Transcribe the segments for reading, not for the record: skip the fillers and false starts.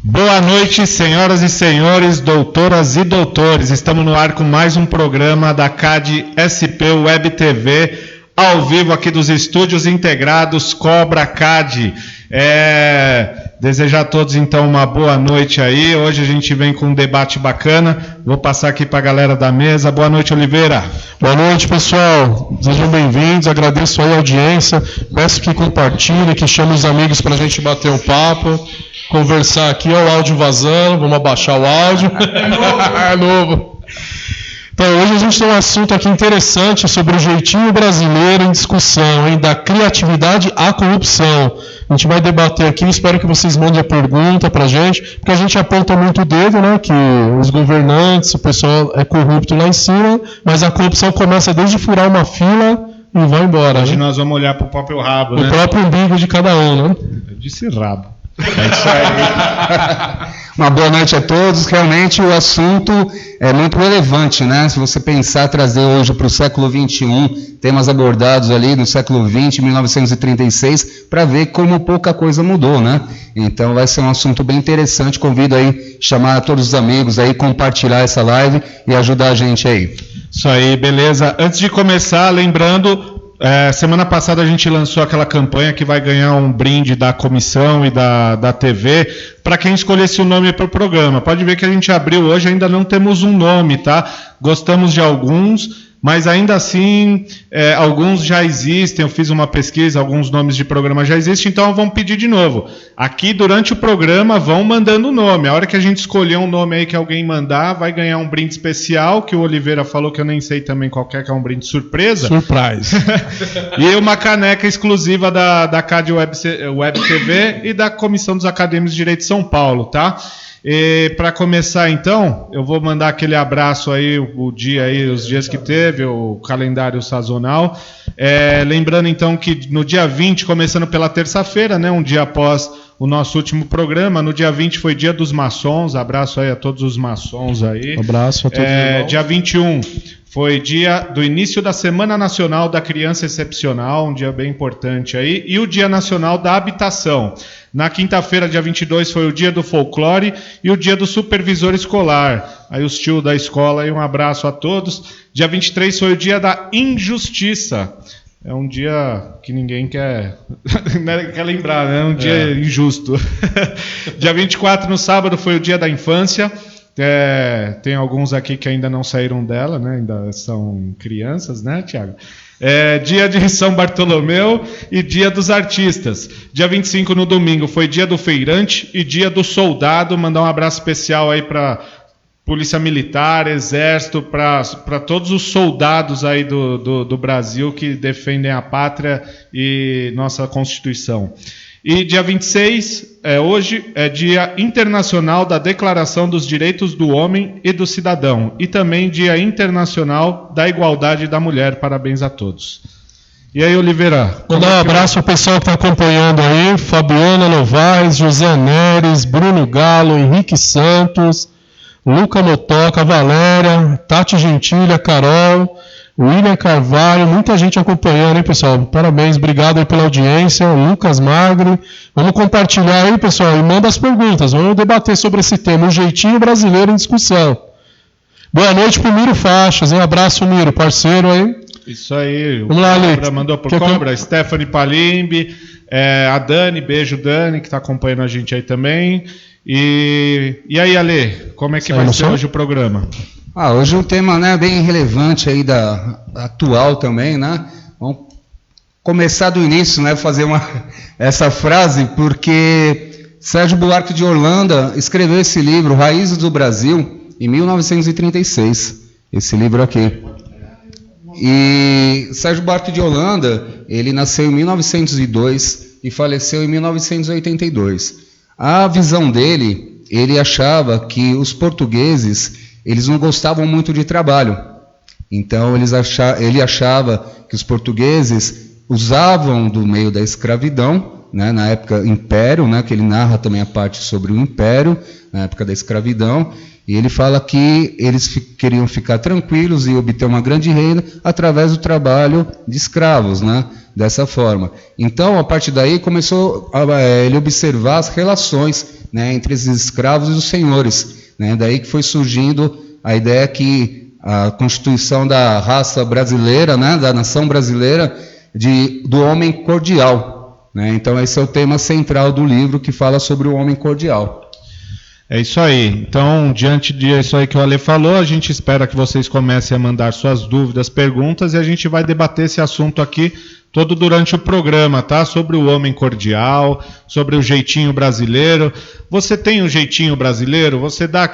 Boa noite, senhoras e senhores, doutoras e doutores. Estamos no ar com mais um programa da CAD SP Web TV, ao vivo aqui dos estúdios integrados Cobra CAD. Desejar a todos então uma boa noite aí. Hoje a gente vem com um debate bacana. Vou passar aqui para a galera da mesa. Boa noite, Oliveira. Boa noite, pessoal. Sejam bem-vindos. Agradeço aí a audiência. Peço que compartilhem, que chamem os amigos para a gente bater um papo, conversar aqui. Olha o áudio vazando. Vamos abaixar o áudio. É novo. Então, hoje a gente tem um assunto aqui interessante sobre o jeitinho brasileiro em discussão, hein? Da criatividade à corrupção. A gente vai debater aqui, espero que vocês mandem a pergunta para a gente, porque a gente aponta muito o dedo, né? Que os governantes, o pessoal é corrupto lá em cima, mas a corrupção começa desde furar uma fila e vai embora. Hoje né? nós vamos olhar para o próprio rabo, né? O próprio umbigo de cada um, né? Eu disse rabo. É isso aí. Uma boa noite a todos. Realmente o assunto é muito relevante, né? Se você pensar, trazer hoje para o século XXI, temas abordados ali no século XX, 1936, para ver como pouca coisa mudou, né? Então vai ser um assunto bem interessante. Convido aí, chamar todos os amigos aí, compartilhar essa live e ajudar a gente aí. Isso aí, beleza. Antes de começar, lembrando... semana passada a gente lançou aquela campanha que vai ganhar um brinde da comissão e da TV para quem escolhesse o nome para o programa. Pode ver que a gente abriu hoje, ainda não temos um nome, tá? Gostamos de alguns, mas ainda assim alguns já existem. Eu fiz uma pesquisa, alguns nomes de programa já existem, então vamos pedir de novo. Aqui durante o programa vão mandando o nome. A hora que a gente escolher um nome aí que alguém mandar, vai ganhar um brinde especial, que o Oliveira falou que eu nem sei também qual que é um brinde surpresa. Surprise. E uma caneca exclusiva da CAD Web TV e da Comissão dos Acadêmicos de Direito de São Paulo, tá? E para começar então, eu vou mandar aquele abraço aí, o dia aí, os dias que teve, o calendário sazonal. Lembrando então que no dia 20, começando pela terça-feira, né, um dia após o nosso último programa, no dia 20 foi dia dos maçons, abraço aí a todos os maçons aí. Abraço a todos. Dia 21 foi dia do início da Semana Nacional da Criança Excepcional, um dia bem importante aí, e o Dia Nacional da Habitação. Na quinta-feira, dia 22, foi o dia do folclore e o dia do supervisor escolar. Aí os tios da escola, aí um abraço a todos. Dia 23 foi o dia da injustiça. É um dia que ninguém quer lembrar, né? É um dia injusto. Dia 24, no sábado, foi o dia da infância. Tem alguns aqui que ainda não saíram dela, né? Ainda são crianças, né, Tiago? Dia de São Bartolomeu e dia dos artistas. Dia 25, no domingo, foi dia do feirante e dia do soldado. Mandar um abraço especial aí para Polícia Militar, Exército, para todos os soldados aí do Brasil que defendem a pátria e nossa Constituição. E dia 26, hoje, é Dia Internacional da Declaração dos Direitos do Homem e do Cidadão. E também Dia Internacional da Igualdade da Mulher. Parabéns a todos. E aí, Oliveira? Vou dar um abraço ao pessoal que está acompanhando aí. Fabiana Novaes, José Neres, Bruno Galo, Henrique Santos, Luca Motoca, Valéria, Tati Gentilha, Carol, William Carvalho, muita gente acompanhando, hein, pessoal? Parabéns, obrigado aí pela audiência. Lucas Magri, vamos compartilhar aí, pessoal, e manda as perguntas. Vamos debater sobre esse tema, o jeitinho brasileiro em discussão. Boa noite pro Miro Faixas, um abraço, Miro, parceiro aí. Isso aí, vamos lá, Cobra mandou por Cobra, Stephanie Palimbi, a Dani, beijo Dani, que está acompanhando a gente aí também. E aí, Ale, como é que vai ser hoje o programa? Hoje um tema, né, bem relevante aí atual também, né? Vamos começar do início, né, fazer essa frase, porque Sérgio Buarque de Holanda escreveu esse livro, Raízes do Brasil, em 1936, esse livro aqui. E Sérgio Buarque de Holanda, ele nasceu em 1902 e faleceu em 1982. A visão dele, ele achava que os portugueses, eles não gostavam muito de trabalho. Então ele achava que os portugueses usavam do meio da escravidão, né, na época império, né, que ele narra também a parte sobre o império, na época da escravidão, e ele fala que eles queriam ficar tranquilos e obter uma grande renda através do trabalho de escravos, né, dessa forma. Então, a partir daí, começou ele observar as relações né, entre os escravos e os senhores, né? Daí que foi surgindo a ideia que a constituição da raça brasileira, né, da nação brasileira, do homem cordial, né? Então esse é o tema central do livro, que fala sobre o homem cordial. É isso aí. Então, diante disso aí que o Ale falou, a gente espera que vocês comecem a mandar suas dúvidas, perguntas, e a gente vai debater esse assunto aqui todo durante o programa, tá? Sobre o homem cordial, sobre o jeitinho brasileiro. Você tem um jeitinho brasileiro? Você dá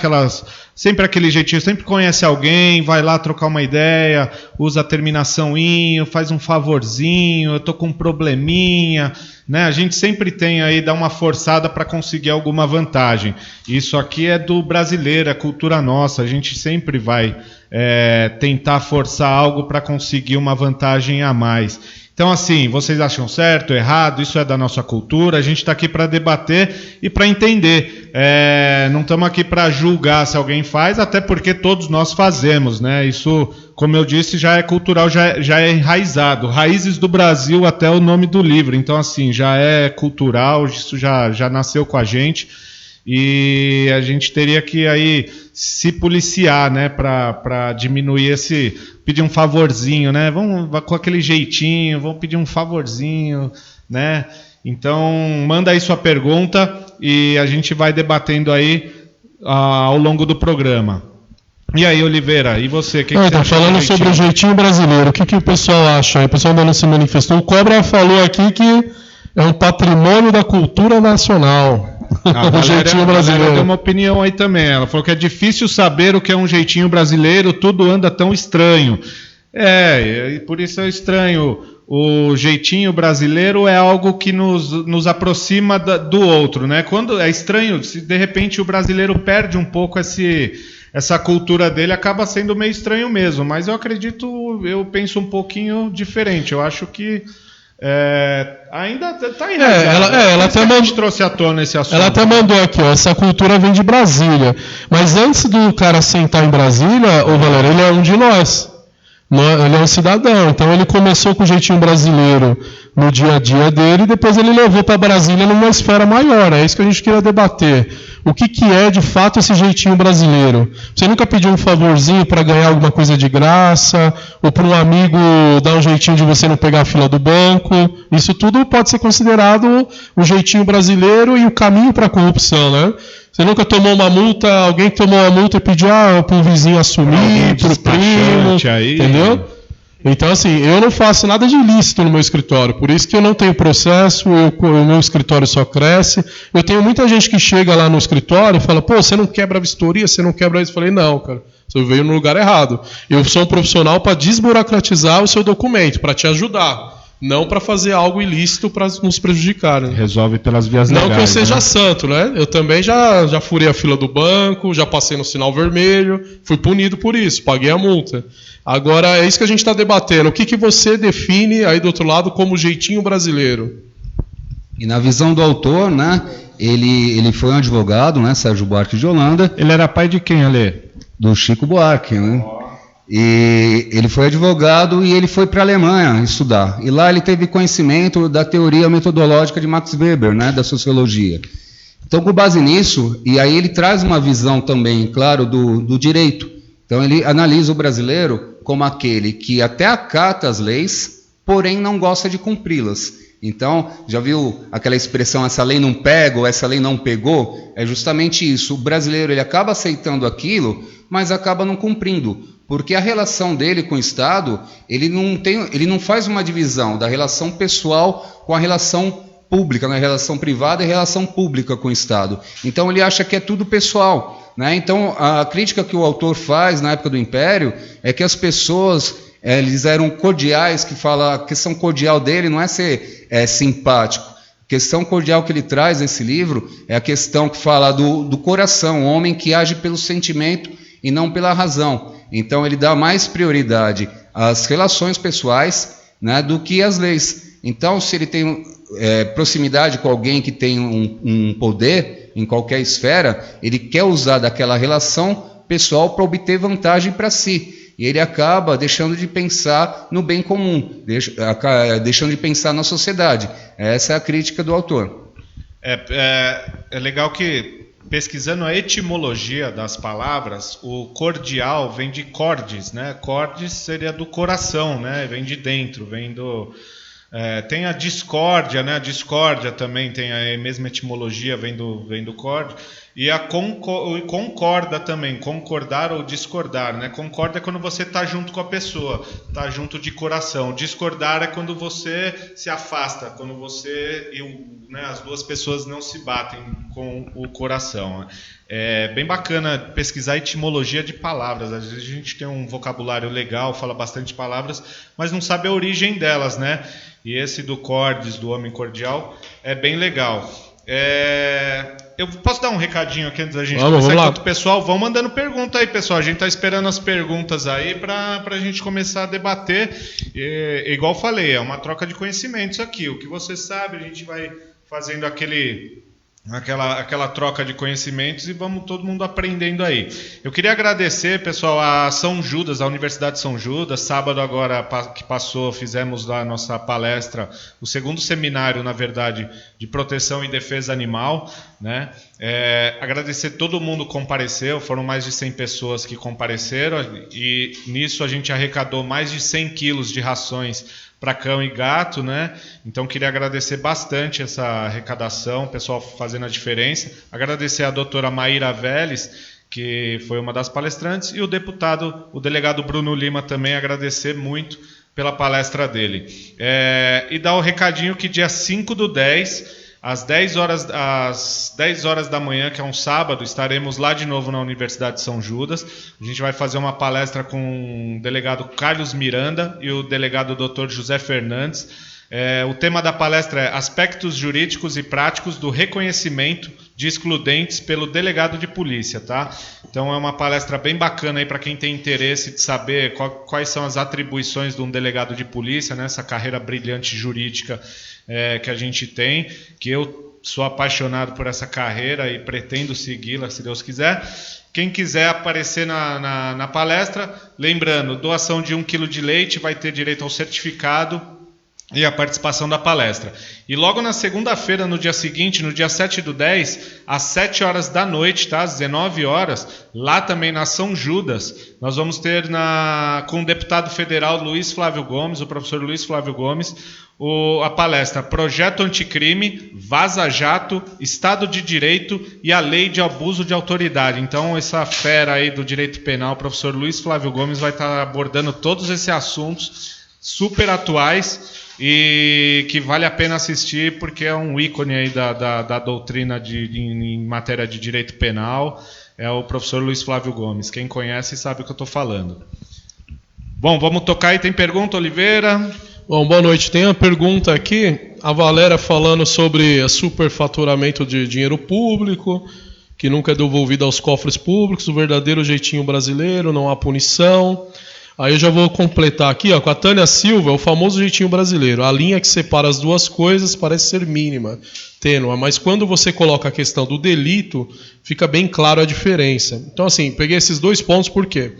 sempre aquele jeitinho, sempre conhece alguém, vai lá trocar uma ideia, usa a terminação inho, faz um favorzinho, eu tô com um probleminha, né? A gente sempre tem aí, dá uma forçada para conseguir alguma vantagem. Isso aqui é do brasileiro, é cultura nossa, a gente sempre vai tentar forçar algo para conseguir uma vantagem a mais. Então, assim, vocês acham certo, errado? Isso é da nossa cultura. A gente está aqui para debater e para entender. Não estamos aqui para julgar se alguém faz, até porque todos nós fazemos, né? Isso, como eu disse, já é cultural, já é enraizado. Raízes do Brasil, até o nome do livro. Então, assim, já é cultural, isso já nasceu com a gente. E a gente teria que aí se policiar, né, para diminuir pedir um favorzinho, né, vamos com aquele jeitinho, vamos pedir um favorzinho, né. Então manda aí sua pergunta e a gente vai debatendo aí ao longo do programa. E aí, Oliveira, e você? Que você acha falando sobre o jeitinho brasileiro, o que o pessoal acha? O pessoal ainda não se manifestou. O Cobra falou aqui que é um patrimônio da cultura nacional. O jeitinho brasileiro. Deu uma opinião aí também. Ela falou que é difícil saber o que é um jeitinho brasileiro, tudo anda tão estranho. E por isso é estranho. O jeitinho brasileiro é algo que nos aproxima do outro, né? Quando é estranho, se de repente o brasileiro perde um pouco essa cultura dele, acaba sendo meio estranho mesmo. Mas eu penso um pouquinho diferente. Eu acho que ainda está enraizado. Ela até trouxe à tona esse assunto. Ela até mandou aqui, essa cultura vem de Brasília. Mas antes do cara sentar em Brasília, o Valério, ele é um de nós. Ele é um cidadão. Então ele começou com o jeitinho brasileiro no dia a dia dele, e depois ele levou para Brasília numa esfera maior. É isso que a gente queria debater. O que é de fato esse jeitinho brasileiro? Você nunca pediu um favorzinho para ganhar alguma coisa de graça? Ou para um amigo dar um jeitinho de você não pegar a fila do banco? Isso tudo pode ser considerado o jeitinho brasileiro e o caminho para a corrupção, né? Você nunca tomou uma multa, alguém que tomou uma multa e pediu para o vizinho assumir, para o primo, aí, entendeu? Então, assim, eu não faço nada de ilícito no meu escritório, por isso que eu não tenho processo, o meu escritório só cresce. Eu tenho muita gente que chega lá no escritório e fala, pô, você não quebra a vistoria, você não quebra isso. Eu falei, não, cara, você veio no lugar errado. Eu sou um profissional para desburocratizar o seu documento, para te ajudar. Não para fazer algo ilícito para nos prejudicar. Né? Resolve pelas vias legais. Não que eu seja santo, né? Eu também já furei a fila do banco, já passei no sinal vermelho, fui punido por isso, paguei a multa. Agora, é isso que a gente está debatendo. O que você define aí do outro lado como jeitinho brasileiro? E na visão do autor, né? Ele foi um advogado, né? Sérgio Buarque de Holanda. Ele era pai de quem, Ale? Do Chico Buarque, né? E ele foi advogado e ele foi para a Alemanha estudar. E lá ele teve conhecimento da teoria metodológica de Max Weber, né, da sociologia. Então, com base nisso, e aí ele traz uma visão também, claro, do direito. Então, ele analisa o brasileiro como aquele que até acata as leis, porém não gosta de cumpri-las. Então, já viu aquela expressão, essa lei não pega ou essa lei não pegou? É justamente isso. O brasileiro ele acaba aceitando aquilo, mas acaba não cumprindo. Porque a relação dele com o Estado, ele não faz uma divisão da relação pessoal com a relação pública, na relação privada e relação pública com o Estado. Então ele acha que é tudo pessoal, né? Então a crítica que o autor faz na época do Império é que as pessoas eles eram cordiais, que fala a questão cordial dele não é ser simpático. A questão cordial que ele traz nesse livro é a questão que fala do coração, o homem que age pelo sentimento e não pela razão. Então ele dá mais prioridade às relações pessoais, né, do que às leis. Então se ele tem proximidade com alguém que tem um poder em qualquer esfera, ele quer usar daquela relação pessoal para obter vantagem para si. E ele acaba deixando de pensar no bem comum, deixando de pensar na sociedade. Essa é a crítica do autor. É legal que, pesquisando a etimologia das palavras, o cordial vem de cordes, né? Cordes seria do coração, né? Vem de dentro, vem do... tem a discórdia, né? A discórdia também tem a mesma etimologia, vem do corde. E a concorda também, concordar ou discordar, né? Concorda é quando você está junto com a pessoa, está junto de coração. Discordar é quando você se afasta, quando você né, as duas pessoas não se batem com o coração. É bem bacana pesquisar a etimologia de palavras. Às vezes a gente tem um vocabulário legal, fala bastante palavras, mas não sabe a origem delas, né? E esse do cordes, do homem cordial, é bem legal. Eu posso dar um recadinho aqui antes da gente começar enquanto o pessoal vão mandando pergunta aí, pessoal. A gente está esperando as perguntas aí para a gente começar a debater. Igual falei, é uma troca de conhecimentos aqui. O que você sabe, a gente vai fazendo aquela troca de conhecimentos e vamos todo mundo aprendendo aí. Eu queria agradecer, pessoal, a São Judas, a Universidade de São Judas. Sábado agora que passou, fizemos lá a nossa palestra, o segundo seminário, na verdade, de proteção e defesa animal, né? Agradecer todo mundo que compareceu, foram mais de 100 pessoas que compareceram e nisso a gente arrecadou mais de 100 quilos de rações para cão e gato, né? Então queria agradecer bastante essa arrecadação, o pessoal fazendo a diferença. Agradecer a doutora Maíra Vélez, que foi uma das palestrantes, e o delegado Bruno Lima também, agradecer muito pela palestra dele. E dar o recadinho que dia 5/10, às 10 horas da manhã, que é um sábado, estaremos lá de novo na Universidade de São Judas. A gente vai fazer uma palestra com o delegado Carlos Miranda e o delegado Dr. José Fernandes. O tema da palestra é Aspectos Jurídicos e Práticos do Reconhecimento de Excludentes pelo Delegado de Polícia, tá? Então é uma palestra bem bacana aí para quem tem interesse de saber quais são as atribuições de um delegado de polícia, né? Essa carreira brilhante jurídica que a gente tem, que eu sou apaixonado por essa carreira e pretendo segui-la, se Deus quiser. Quem quiser aparecer na palestra, lembrando, doação de 1 quilo de leite, vai ter direito ao certificado e a participação da palestra. E logo na segunda-feira, no dia seguinte, no dia 7/10, às 7 horas da noite, tá? Às 19 horas, lá também na São Judas, nós vamos ter com o deputado federal Luiz Flávio Gomes, o professor Luiz Flávio Gomes, a palestra Projeto Anticrime, Vaza Jato, Estado de Direito e a Lei de Abuso de Autoridade. Então, essa fera aí do direito penal, o professor Luiz Flávio Gomes, vai estar abordando todos esses assuntos super atuais e que vale a pena assistir porque é um ícone aí da doutrina em matéria de direito penal. É o professor Luiz Flávio Gomes. Quem conhece sabe o que eu estou falando. Bom, vamos tocar aí. Tem pergunta, Oliveira? Bom, boa noite. Tem uma pergunta aqui, a Valéria falando sobre superfaturamento de dinheiro público, que nunca é devolvido aos cofres públicos, o verdadeiro jeitinho brasileiro, não há punição. Aí eu já vou completar aqui, com a Tânia Silva, o famoso jeitinho brasileiro. A linha que separa as duas coisas parece ser mínima, tênua, mas quando você coloca a questão do delito, fica bem claro a diferença. Então, assim, peguei esses 2 pontos, por quê?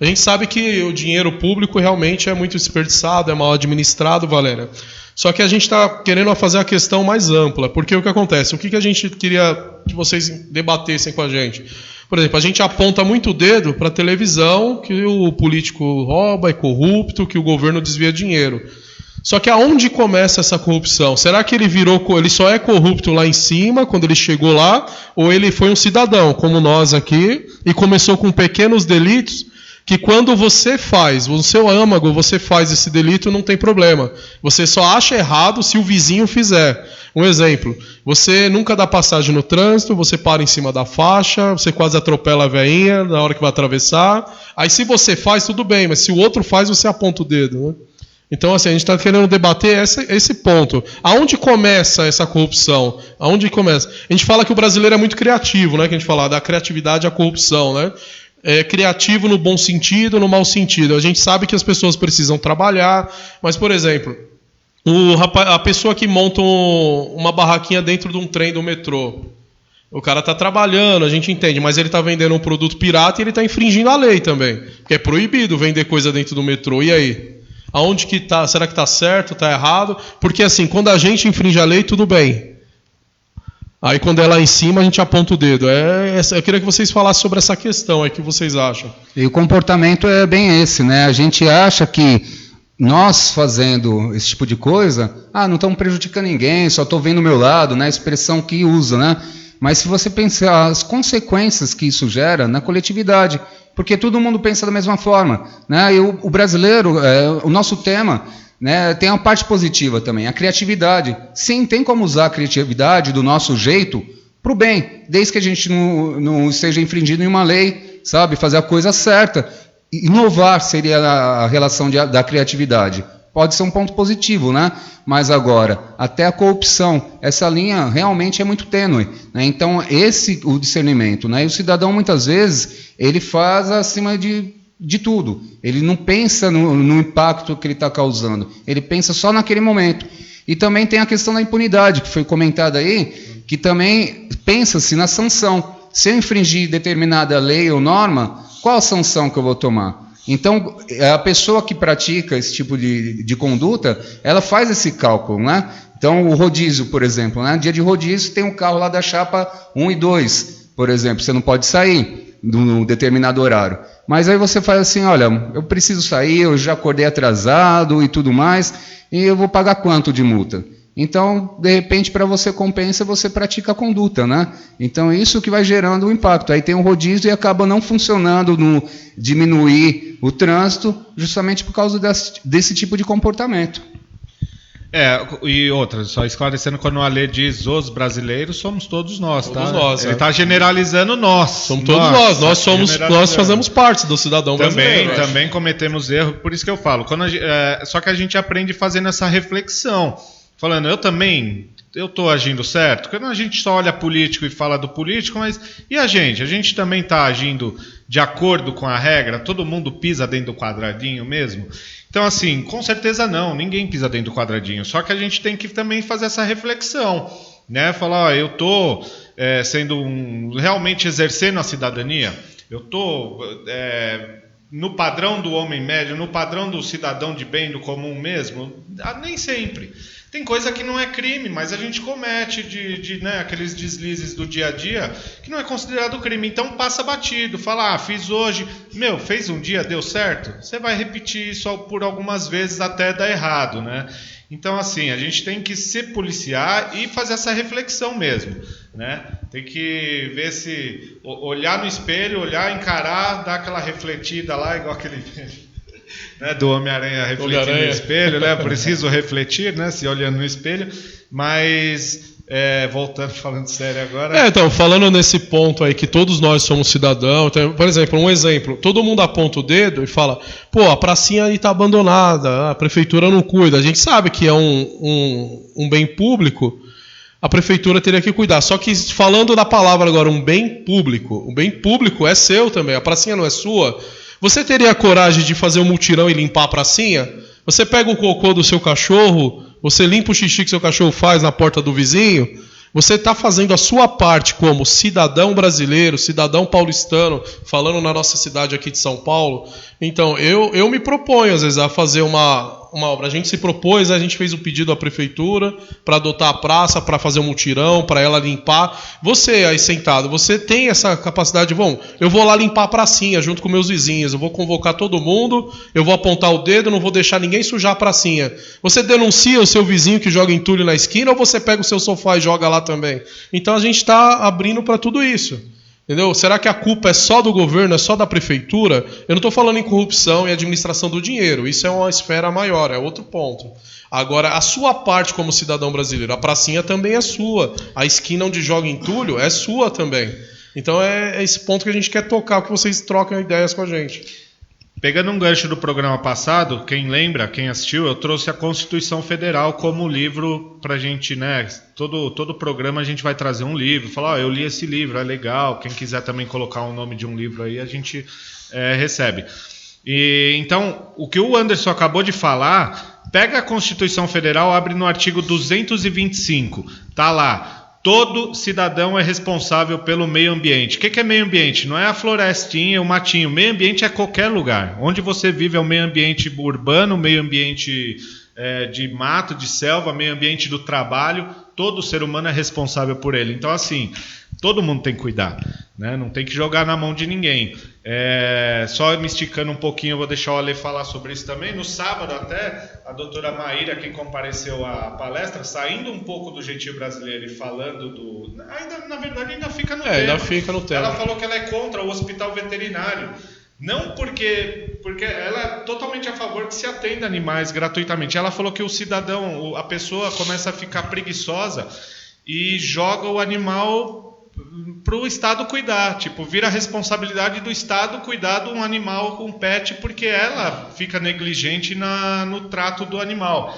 A gente sabe que o dinheiro público realmente é muito desperdiçado, é mal administrado, Valéria. Só que a gente está querendo fazer a questão mais ampla, porque o que acontece? O que a gente queria que vocês debatessem com a gente? Por exemplo, a gente aponta muito o dedo para a televisão, que o político rouba, é corrupto, que o governo desvia dinheiro. Só que aonde começa essa corrupção? Será que ele só é corrupto lá em cima, quando ele chegou lá, ou ele foi um cidadão, como nós aqui, e começou com pequenos delitos, que quando você faz, no seu âmago, você faz esse delito, não tem problema. Você só acha errado se o vizinho fizer. Um exemplo, você nunca dá passagem no trânsito, você para em cima da faixa, você quase atropela a veinha na hora que vai atravessar. Aí se você faz, tudo bem, mas se o outro faz, você aponta o dedo, né? Então, assim, a gente está querendo debater esse ponto. Aonde começa essa corrupção? Aonde começa? A gente fala que o brasileiro é muito criativo, né? Que a gente fala da criatividade à corrupção, né? É criativo no bom sentido, no mau sentido. A gente sabe que as pessoas precisam trabalhar, mas, por exemplo, a pessoa que monta uma barraquinha dentro de um trem do metrô, o cara está trabalhando, a gente entende, mas ele está vendendo um produto pirata e ele está infringindo a lei também, porque é proibido vender coisa dentro do metrô. E aí? Aonde que tá? Será que está certo? Está errado? Porque assim, quando a gente infringe a lei, tudo bem. Aí quando é lá em cima, a gente aponta o dedo. Eu queria que vocês falassem sobre essa questão aí, o que vocês acham. E o comportamento é bem esse, né? A gente acha que nós fazendo esse tipo de coisa, não estamos prejudicando ninguém, só estou vendo o meu lado, né? A expressão que usa, né? Mas se você pensar as consequências que isso gera na coletividade, porque todo mundo pensa da mesma forma, né? E o brasileiro, o nosso tema, né, tem uma parte positiva também, a criatividade. Sim, tem como usar a criatividade do nosso jeito para o bem, desde que a gente não esteja infringindo nenhuma lei, sabe? Fazer a coisa certa. Inovar seria a relação da criatividade. Pode ser um ponto positivo, né? Mas agora, até a corrupção, essa linha realmente é muito tênue, né? Então, o discernimento, né? E o cidadão, muitas vezes, ele faz acima de tudo. Ele não pensa no impacto que ele está causando. Ele pensa só naquele momento. E também tem a questão da impunidade, que foi comentada aí, que também pensa-se na sanção. Se eu infringir determinada lei ou norma, qual a sanção que eu vou tomar? Então, a pessoa que pratica esse tipo de conduta, ela faz esse cálculo, né? Então, o rodízio, por exemplo, né? Dia de rodízio tem um carro lá da chapa 1 e 2, por exemplo, você não pode sair num determinado horário. Mas aí você faz assim, olha, eu preciso sair, eu já acordei atrasado e tudo mais, e eu vou pagar quanto de multa? Então, de repente, para você compensa, você pratica a conduta, né? Então, isso que vai gerando o impacto. Aí tem um rodízio e acaba não funcionando no diminuir o trânsito, justamente por causa desse tipo de comportamento. E outra, só esclarecendo, quando a lei diz os brasileiros, somos todos nós, todos tá? Nós, Ele está generalizando nós. Somos todos nós fazemos parte do cidadão brasileiro. Também cometemos erro, por isso que eu falo. Só que a gente aprende fazendo essa reflexão. Falando, eu estou agindo certo? Quando a gente só olha político e fala do político, mas e a gente? A gente também está agindo de acordo com a regra? Todo mundo pisa dentro do quadradinho mesmo? Então, assim, com certeza não, ninguém pisa dentro do quadradinho. Só que a gente tem que também fazer essa reflexão, né? Falar, eu estou realmente exercendo a cidadania? Eu estou no padrão do homem médio, no padrão do cidadão de bem, do comum mesmo? Nem sempre. Tem coisa que não é crime, mas a gente comete aqueles deslizes do dia a dia que não é considerado crime. Então passa batido, fala, fiz hoje, fez um dia, deu certo? Você vai repetir isso por algumas vezes até dar errado, né? Então, assim, a gente tem que se policiar e fazer essa reflexão mesmo, né? Tem que ver olhar no espelho, olhar, encarar, dar aquela refletida lá, igual aquele... né, do Homem-Aranha refletindo no espelho, né? Preciso refletir, né? Se olhando no espelho, mas voltando, falando sério agora. Então, falando nesse ponto aí que todos nós somos cidadãos, então, por exemplo, todo mundo aponta o dedo e fala, a pracinha aí está abandonada, a prefeitura não cuida. A gente sabe que é um bem público, a prefeitura teria que cuidar. Só que falando da palavra agora, o bem público é seu também, a pracinha não é sua. Você teria a coragem de fazer um mutirão e limpar a pracinha? Você pega o cocô do seu cachorro, você limpa o xixi que seu cachorro faz na porta do vizinho? Você está fazendo a sua parte como cidadão brasileiro, cidadão paulistano, falando na nossa cidade aqui de São Paulo. Então, eu me proponho, às vezes, a fazer uma obra. A gente se propôs, a gente fez um pedido à prefeitura para adotar a praça, para fazer um mutirão, para ela limpar. Você aí sentado, você tem essa capacidade, eu vou lá limpar a pracinha junto com meus vizinhos, eu vou convocar todo mundo, eu vou apontar o dedo, não vou deixar ninguém sujar a pracinha. Você denuncia o seu vizinho que joga entulho na esquina ou você pega o seu sofá e joga lá também? Então a gente está abrindo para tudo isso. Entendeu? Será que a culpa é só do governo, é só da prefeitura? Eu não estou falando em corrupção e administração do dinheiro. Isso é uma esfera maior, é outro ponto. Agora, a sua parte como cidadão brasileiro, a pracinha também é sua. A esquina onde joga entulho é sua também. Então é esse ponto que a gente quer tocar, que vocês trocam ideias com a gente. Pegando um gancho do programa passado, quem lembra, quem assistiu, eu trouxe a Constituição Federal como livro pra gente, né? Todo programa a gente vai trazer um livro, falar, eu li esse livro, é legal, quem quiser também colocar o nome de um livro aí, a gente recebe. E então, o que o Anderson acabou de falar, pega a Constituição Federal, abre no artigo 225, tá lá. Todo cidadão é responsável pelo meio ambiente. O que é meio ambiente? Não é a florestinha, o matinho. Meio ambiente é qualquer lugar. Onde você vive é o meio ambiente urbano, meio ambiente de mato, de selva, meio ambiente do trabalho. todo ser humano é responsável por ele. Então, assim, todo mundo tem que cuidar, né? Não tem que jogar na mão de ninguém. Só me esticando um pouquinho, eu vou deixar o Ale falar sobre isso também. No sábado até, a doutora Maíra, que compareceu à palestra, saindo um pouco do jeitinho brasileiro e falando do... na verdade, ainda fica no tema. Ainda fica no tema. Ela falou que ela é contra o hospital veterinário. Não porque ela é totalmente a favor que se atenda animais gratuitamente. Ela falou que o cidadão, a pessoa começa a ficar preguiçosa e joga o animal para o Estado cuidar. Tipo, vira a responsabilidade do Estado cuidar de um animal, um pet, porque ela fica negligente no trato do animal.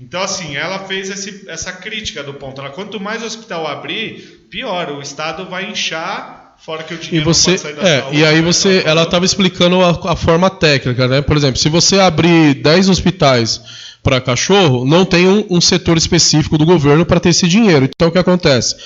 Então, assim, ela fez essa crítica do ponto. Quanto mais hospital abrir, pior. O Estado vai inchar... Fora que o dinheiro não pode sair da saúde. E aí ela estava explicando a forma técnica, né? Por exemplo, se você abrir 10 hospitais para cachorro, não tem um setor específico do governo para ter esse dinheiro. Então o que acontece?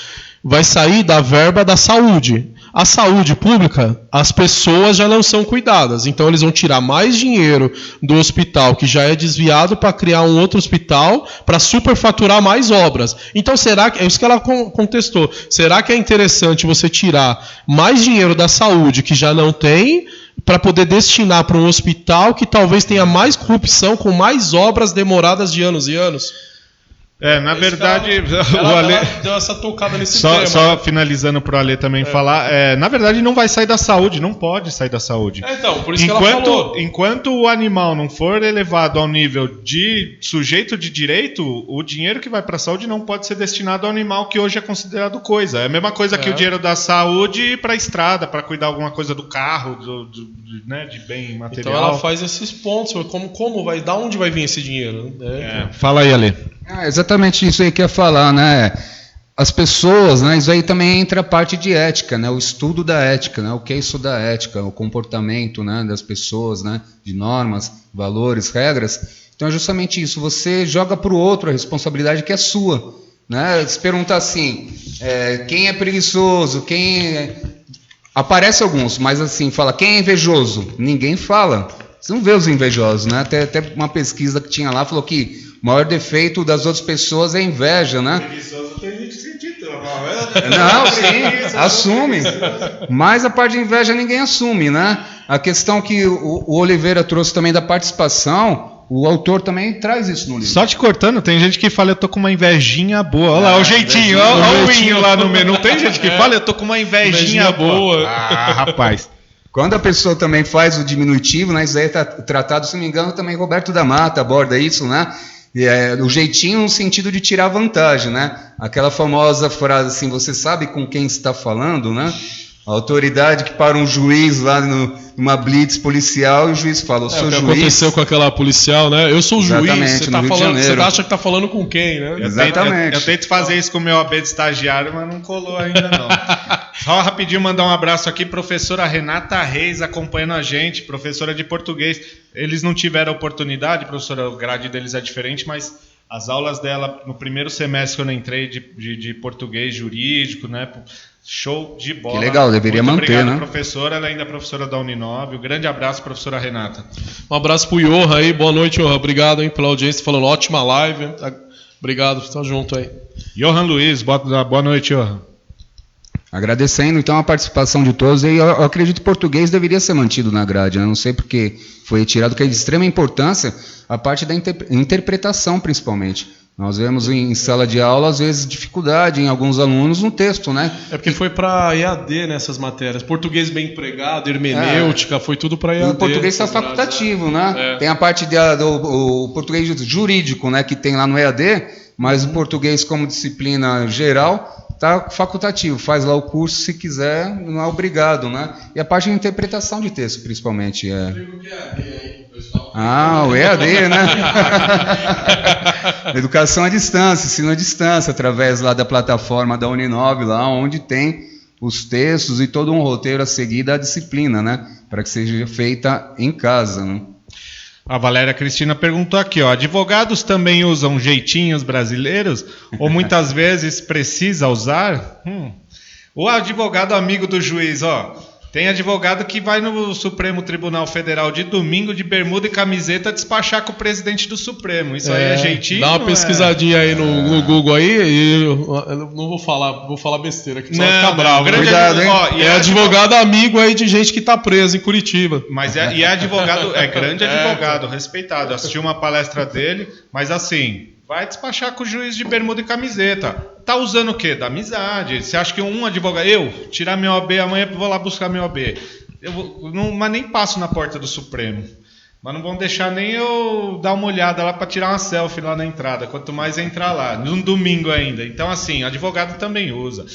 Vai sair da verba da saúde. A saúde pública, as pessoas já não são cuidadas. Então eles vão tirar mais dinheiro do hospital que já é desviado para criar um outro hospital para superfaturar mais obras. Então será que, é isso que ela contestou, será que é interessante você tirar mais dinheiro da saúde que já não tem para poder destinar para um hospital que talvez tenha mais corrupção, com mais obras demoradas de anos e anos? Na verdade, ela o Ale deu essa tocada nesse tema. Só finalizando para o Ale também falar, na verdade não vai sair da saúde, não pode sair da saúde. Então, por isso que ela falou. Enquanto o animal não for elevado ao nível de sujeito de direito, o dinheiro que vai para a saúde não pode ser destinado ao animal que hoje é considerado coisa. É a mesma coisa que o dinheiro da saúde para a estrada, para cuidar alguma coisa do carro, né, de bem material. Então ela faz esses pontos, como vai, da onde vai vir esse dinheiro? Fala aí, Ale. Exatamente isso aí que eu ia falar, né? As pessoas, né? Isso aí também entra a parte de ética, né? O estudo da ética, né? O que é isso da ética, o comportamento, né, das pessoas, né? De normas, valores, regras. Então é justamente isso. Você joga para o outro a responsabilidade que é sua, né? Se pergunta assim, quem é preguiçoso, Aparece alguns, mas assim, fala, quem é invejoso? Ninguém fala. Você não vê os invejosos, né? Até uma pesquisa que tinha lá falou que o maior defeito das outras pessoas é inveja, né? Não, sim, assume. Mas a parte de inveja ninguém assume, né? A questão que o Oliveira trouxe também da participação, o autor também traz isso no livro. Só te cortando, tem gente que fala, eu tô com uma invejinha boa. Olha lá, o jeitinho, olha o inho lá no meio. Não tem gente que fala, eu tô com uma invejinha boa. Ah, rapaz. Quando a pessoa também faz o diminutivo, né? Isso aí está tratado, se não me engano, também Roberto da Mata aborda isso, né? O jeitinho no sentido de tirar vantagem, né? Aquela famosa frase assim, você sabe com quem está falando, né? A autoridade que para um juiz lá numa blitz policial e o juiz fala, eu sou juiz. O que aconteceu com aquela policial, né? Eu sou o juiz, você acha que está falando com quem, né? Exatamente. Eu tento fazer isso com o meu AB de estagiário, mas não colou ainda não. Só rapidinho mandar um abraço aqui, professora Renata Reis acompanhando a gente, professora de português. Eles não tiveram oportunidade, professora, o grade deles é diferente, mas as aulas dela no primeiro semestre que eu entrei de português jurídico, né? Show de bola. Que legal, deveria muito manter, obrigado, né? Professora, ela ainda é professora da Uninove. Um grande abraço, professora Renata. Um abraço pro Johan aí, boa noite, Johan. Obrigado aí pela audiência, falando ótima live. Obrigado, tá junto aí. Johan Luiz, boa noite, Johan. Agradecendo então a participação de todos, e eu acredito que o português deveria ser mantido na grade, né? Não sei porque foi retirado, que é de extrema importância a parte da interpretação, principalmente. Nós vemos em sala de aula, às vezes, dificuldade em alguns alunos no texto, né? É porque foi para EAD nessas matérias. Português bem empregado, hermenêutica, foi tudo para EAD. O português está facultativo, né? Tem a parte do português jurídico, né, que tem lá no EAD, mas o português como disciplina geral está facultativo, faz lá o curso se quiser, não é obrigado, né? E a parte de interpretação de texto, principalmente. O EAD, né? Educação à distância, ensino à distância, através lá da plataforma da Uninove, lá onde tem os textos e todo um roteiro a seguir da disciplina, né? Para que seja feita em casa, né? A Valéria Cristina perguntou aqui, ó, advogados também usam jeitinhos brasileiros ou muitas vezes precisa usar? O advogado amigo do juiz, ó, Tem advogado que vai no Supremo Tribunal Federal de domingo de bermuda e camiseta despachar com o presidente do Supremo. Isso aí é jeitinho? Dá uma pesquisadinha aí no Google aí e eu não vou falar besteira aqui, só vai ficar bravo. Cuidado, hein? É advogado amigo aí de gente que tá presa em Curitiba. Mas é advogado, é grande advogado, respeitado. Assisti uma palestra dele, mas assim, vai despachar com o juiz de bermuda e camiseta. Tá usando o quê? Da amizade. Você acha que um advogado... tirar meu OAB amanhã, vou lá buscar meu OAB. Mas nem passo na porta do Supremo. Mas não vão deixar nem eu dar uma olhada lá para tirar uma selfie lá na entrada. Quanto mais entrar lá. Num domingo ainda. Então, assim, advogado também usa.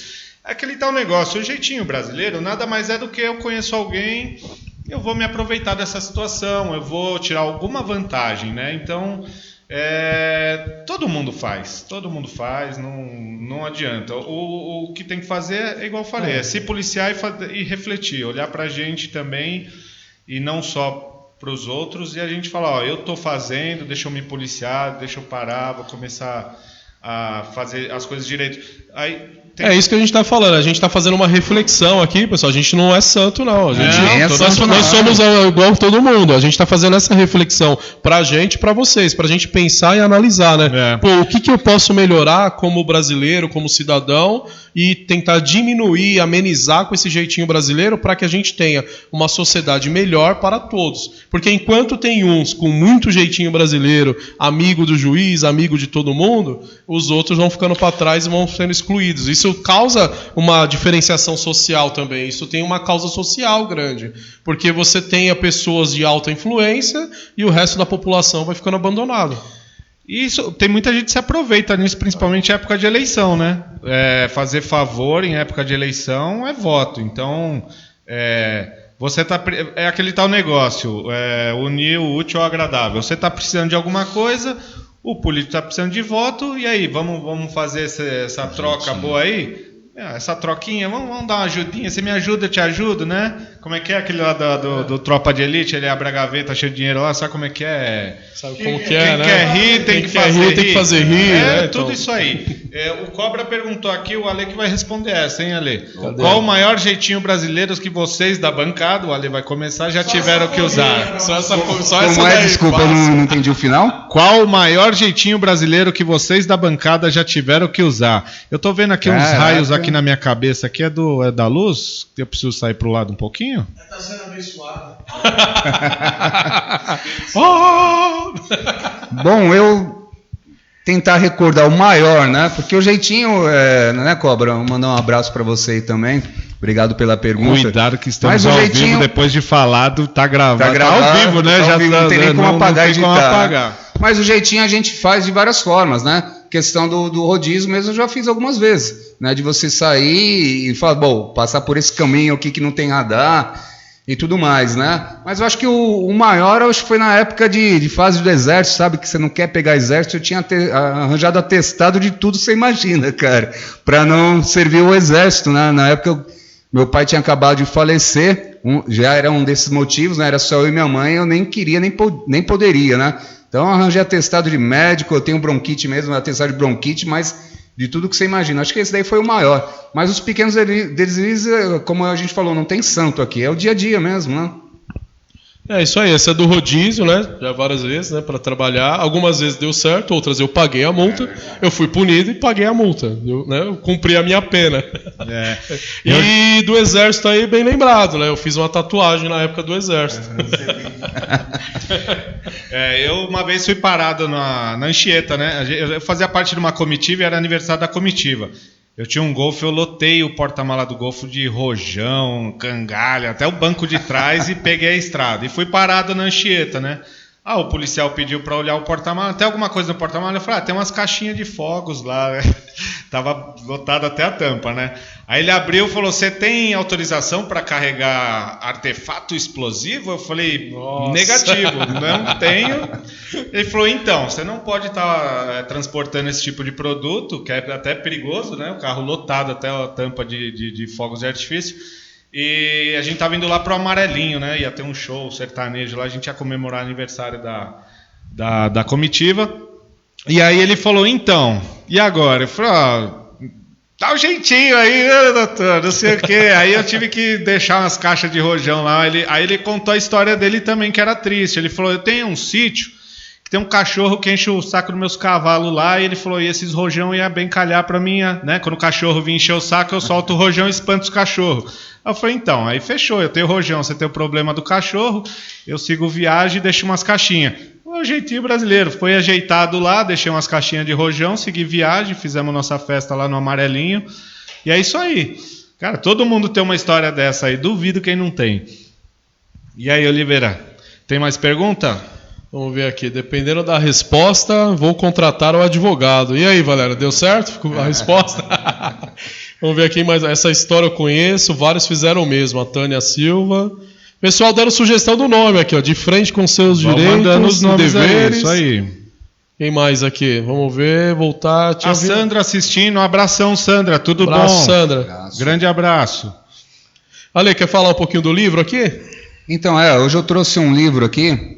É aquele tal negócio. O jeitinho brasileiro nada mais é do que eu conheço alguém, eu vou me aproveitar dessa situação, eu vou tirar alguma vantagem, né? Então... todo mundo faz, não adianta. O que tem que fazer é igual eu falei, é se policiar e refletir, olhar pra gente também e não só pros outros, e a gente falar, eu tô fazendo, deixa eu me policiar, deixa eu parar, vou começar a fazer as coisas direito. É isso que a gente está falando, a gente está fazendo uma reflexão aqui, pessoal, a gente não é santo não, nós somos igual todo mundo, a gente está fazendo essa reflexão pra gente, pra vocês, pra gente pensar e analisar, né? Pô, o que eu posso melhorar como brasileiro, como cidadão, e tentar diminuir, amenizar com esse jeitinho brasileiro para que a gente tenha uma sociedade melhor para todos. Porque enquanto tem uns com muito jeitinho brasileiro, amigo do juiz, amigo de todo mundo, os outros vão ficando para trás e vão sendo excluídos. Isso causa uma diferenciação social também. Isso tem uma causa social grande. Porque você tem pessoas de alta influência e o resto da população vai ficando abandonado. Isso, tem muita gente que se aproveita nisso, principalmente em época de eleição, né? Fazer favor em época de eleição é voto. Então, você tá, é aquele tal negócio, unir o útil ao agradável. Você está precisando de alguma coisa, o político está precisando de voto, e aí, vamos fazer essa troca boa aí? Essa troquinha, vamos dar uma ajudinha, você me ajuda, eu te ajudo, né? Como é que é aquele lá do Tropa de Elite, ele abre a gaveta, cheio de dinheiro lá, sabe como é que é? Sabe como que é, né? Quem quer rir, tem que fazer rir. Né? Tudo isso aí. O Cobra perguntou aqui, o Ale que vai responder essa, hein, Ale? Qual o maior jeitinho brasileiro que vocês da bancada, o Ale vai começar, já tiveram que usar? Como é? Desculpa, eu não entendi o final. Qual o maior jeitinho brasileiro que vocês da bancada já tiveram que usar? Eu tô vendo aqui uns raios aqui na minha cabeça, aqui é da luz? Eu preciso sair pro lado um pouquinho? Tá sendo abençoado. Bom, eu tentar recordar o maior, né? Porque o jeitinho, né, Cobra? Vou mandar um abraço para você aí também. Obrigado pela pergunta. Cuidado que estamos ao vivo, depois de falado, tá gravado. Tá ao vivo, né? Tá já vivo, não tem nem como apagar e editar. Né? Mas o jeitinho a gente faz de várias formas, né? Questão do rodízio mesmo eu já fiz algumas vezes, né? De você sair e falar, bom, passar por esse caminho aqui que não tem radar e tudo mais, né? Mas eu acho que o maior, eu acho que foi na época de fase do exército, sabe? Que você não quer pegar exército, eu tinha arranjado atestado de tudo que você imagina, cara, para não servir o exército, né? Na época meu pai tinha acabado de falecer, já era um desses motivos, né? Era só eu e minha mãe, eu nem queria, nem poderia, né? Então eu arranjei atestado de médico, eu tenho bronquite mesmo, atestado de bronquite, mas de tudo que você imagina. Acho que esse daí foi o maior. Mas os pequenos deles, como a gente falou, não tem santo aqui, é o dia a dia mesmo, né? É isso aí, essa é do rodízio, né? Já várias vezes, né? Para trabalhar. Algumas vezes deu certo, outras eu paguei a multa. Eu fui punido e paguei a multa. Eu cumpri a minha pena. E do exército aí, bem lembrado, né? Eu fiz uma tatuagem na época do exército. Eu uma vez fui parado na Anchieta, né? Eu fazia parte de uma comitiva e era aniversário da comitiva. Eu tinha um Golf, eu lotei o porta-mala do Golf de rojão, cangalha, até o banco de trás e peguei a estrada. E fui parado na Anchieta, né? O policial pediu para olhar o porta-mala. Tem alguma coisa no porta-mala? Eu falei, tem umas caixinhas de fogos lá, né? Tava lotado até a tampa, né? Aí ele abriu e falou, você tem autorização para carregar artefato explosivo? Eu falei, negativo, não tenho. Ele falou, então, você não pode estar transportando esse tipo de produto, que é até perigoso, né? O carro lotado até a tampa de fogos de artifício. E a gente tava indo lá pro Amarelinho, né? Ia ter um show sertanejo lá, a gente ia comemorar o aniversário da comitiva. E aí ele falou, então, e agora? Eu falei, Tá um jeitinho aí, né, doutor? Não sei o quê. Aí eu tive que deixar umas caixas de rojão lá. Aí ele contou a história dele também, que era triste. Ele falou, eu tenho um sítio que tem um cachorro que enche o saco dos meus cavalos lá. E ele falou, e esses rojão ia bem calhar pra mim, né? Quando o cachorro vir encher o saco, eu solto o rojão e espanto os cachorros. Aí eu falei, então, aí fechou. Eu tenho rojão, você tem o problema do cachorro. Eu sigo viagem e deixo umas caixinhas. O jeitinho brasileiro, foi ajeitado lá, deixei umas caixinhas de rojão, segui viagem, fizemos nossa festa lá no Amarelinho, e é isso aí. Cara, todo mundo tem uma história dessa aí, duvido quem não tem. E aí, Oliveira, tem mais pergunta? Vamos ver aqui, dependendo da resposta, vou contratar o advogado. E aí, Valéria, deu certo a resposta? Vamos ver aqui, mas essa história eu conheço, vários fizeram o mesmo, a Tânia Silva... Pessoal dando sugestão do nome aqui, ó, de frente com seus direitos e deveres. Isso aí. Quem mais aqui? Vamos ver, voltar. A Sandra assistindo, um abração, Sandra, tudo bom? Sandra. Abraço. Grande abraço. Ale, quer falar um pouquinho do livro aqui? Então, hoje eu trouxe um livro aqui,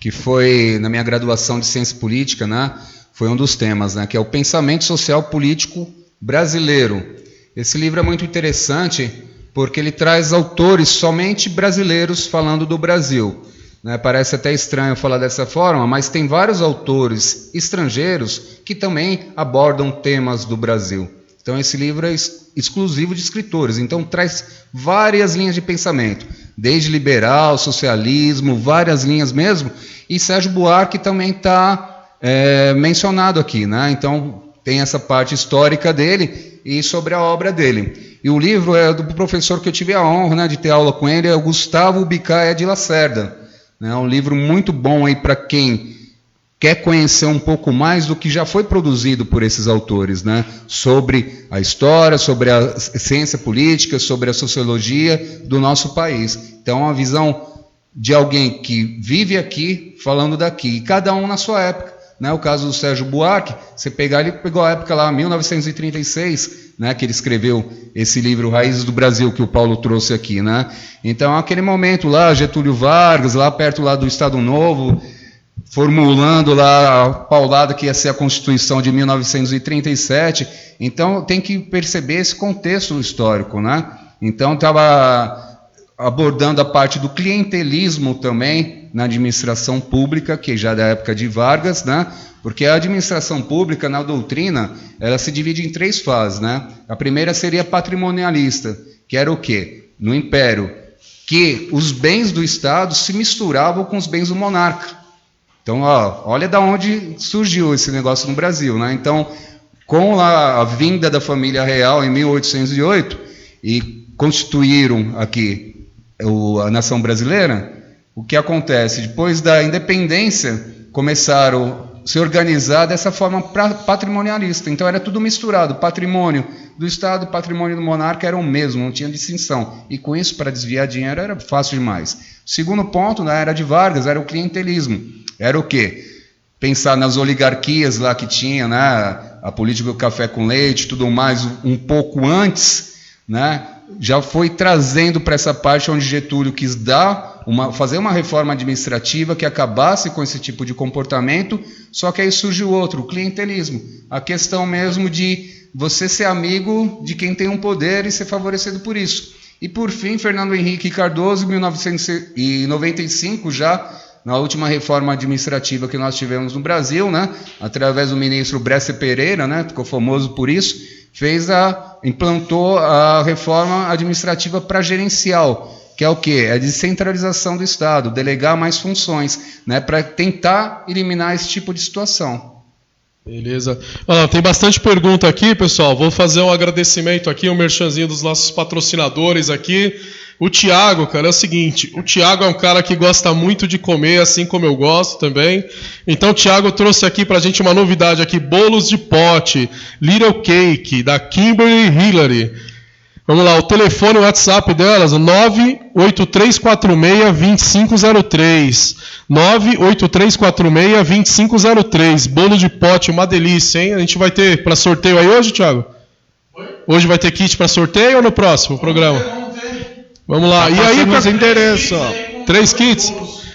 que foi na minha graduação de Ciência Política, né? Foi um dos temas, né? Que é o Pensamento Social Político Brasileiro. Esse livro é muito interessante, porque ele traz autores somente brasileiros falando do Brasil. Né? Parece até estranho falar dessa forma, mas tem vários autores estrangeiros que também abordam temas do Brasil. Então esse livro é exclusivo de escritores, então traz várias linhas de pensamento, desde liberal, socialismo, várias linhas mesmo, e Sérgio Buarque também está mencionado aqui, né? Então tem essa parte histórica dele e sobre a obra dele. E o livro é do professor que eu tive a honra, né, de ter aula com ele, é o Gustavo Bicaia de Lacerda. É um livro muito bom aí para quem quer conhecer um pouco mais do que já foi produzido por esses autores, né, sobre a história, sobre a ciência política, sobre a sociologia do nosso país. Então, é uma visão de alguém que vive aqui, falando daqui, e cada um na sua época. Né, o caso do Sérgio Buarque, você pegar, ele pegou a época lá, 1936, né, que ele escreveu esse livro Raízes do Brasil, que o Paulo trouxe aqui. Né? Então, aquele momento lá, Getúlio Vargas, lá perto lá do Estado Novo, formulando lá a paulada que ia ser a Constituição de 1937. Então, tem que perceber esse contexto histórico. Né? Então, estava abordando a parte do clientelismo também na administração pública, que já é da época de Vargas, né? Porque a administração pública, na doutrina, ela se divide em 3 fases. Né? A primeira seria patrimonialista, que era o quê? No Império, que os bens do Estado se misturavam com os bens do monarca. Então, olha da onde surgiu esse negócio no Brasil. Né? Então, com a vinda da família real em 1808, e constituíram aqui a nação brasileira, o que acontece? Depois da independência, começaram a se organizar dessa forma patrimonialista. Então era tudo misturado, patrimônio do Estado, patrimônio do monarca era o mesmo, não tinha distinção. E com isso, para desviar dinheiro, era fácil demais. O segundo ponto, na era de Vargas, era o clientelismo. Era o quê? Pensar nas oligarquias lá que tinha, né? A política do café com leite, tudo mais, um pouco antes, né? Já foi trazendo para essa parte onde Getúlio quis fazer uma reforma administrativa que acabasse com esse tipo de comportamento, só que aí surgiu outro, o clientelismo. A questão mesmo de você ser amigo de quem tem um poder e ser favorecido por isso. E por fim, Fernando Henrique Cardoso, em 1995, já na última reforma administrativa que nós tivemos no Brasil, né, através do ministro Bresser Pereira, né, ficou famoso por isso, implantou a reforma administrativa para gerencial, que é o quê? É a descentralização do Estado, delegar mais funções, né, para tentar eliminar esse tipo de situação. Beleza. Tem bastante pergunta aqui, pessoal. Vou fazer um agradecimento aqui, um merchanzinho dos nossos patrocinadores aqui. O Tiago, cara, é o seguinte, o Tiago é um cara que gosta muito de comer, assim como eu gosto também. Então o Tiago trouxe aqui pra gente uma novidade aqui, bolos de pote, Little Cake, da Kimberly Hillary. Vamos lá, o telefone e o WhatsApp delas, 98346-2503. 98346-2503. Bolo de pote, uma delícia, hein? A gente vai ter para sorteio aí hoje, Tiago? Hoje vai ter kit para sorteio ou no próximo programa? Vamos lá. E aí, meus endereços, ó. 3 kits.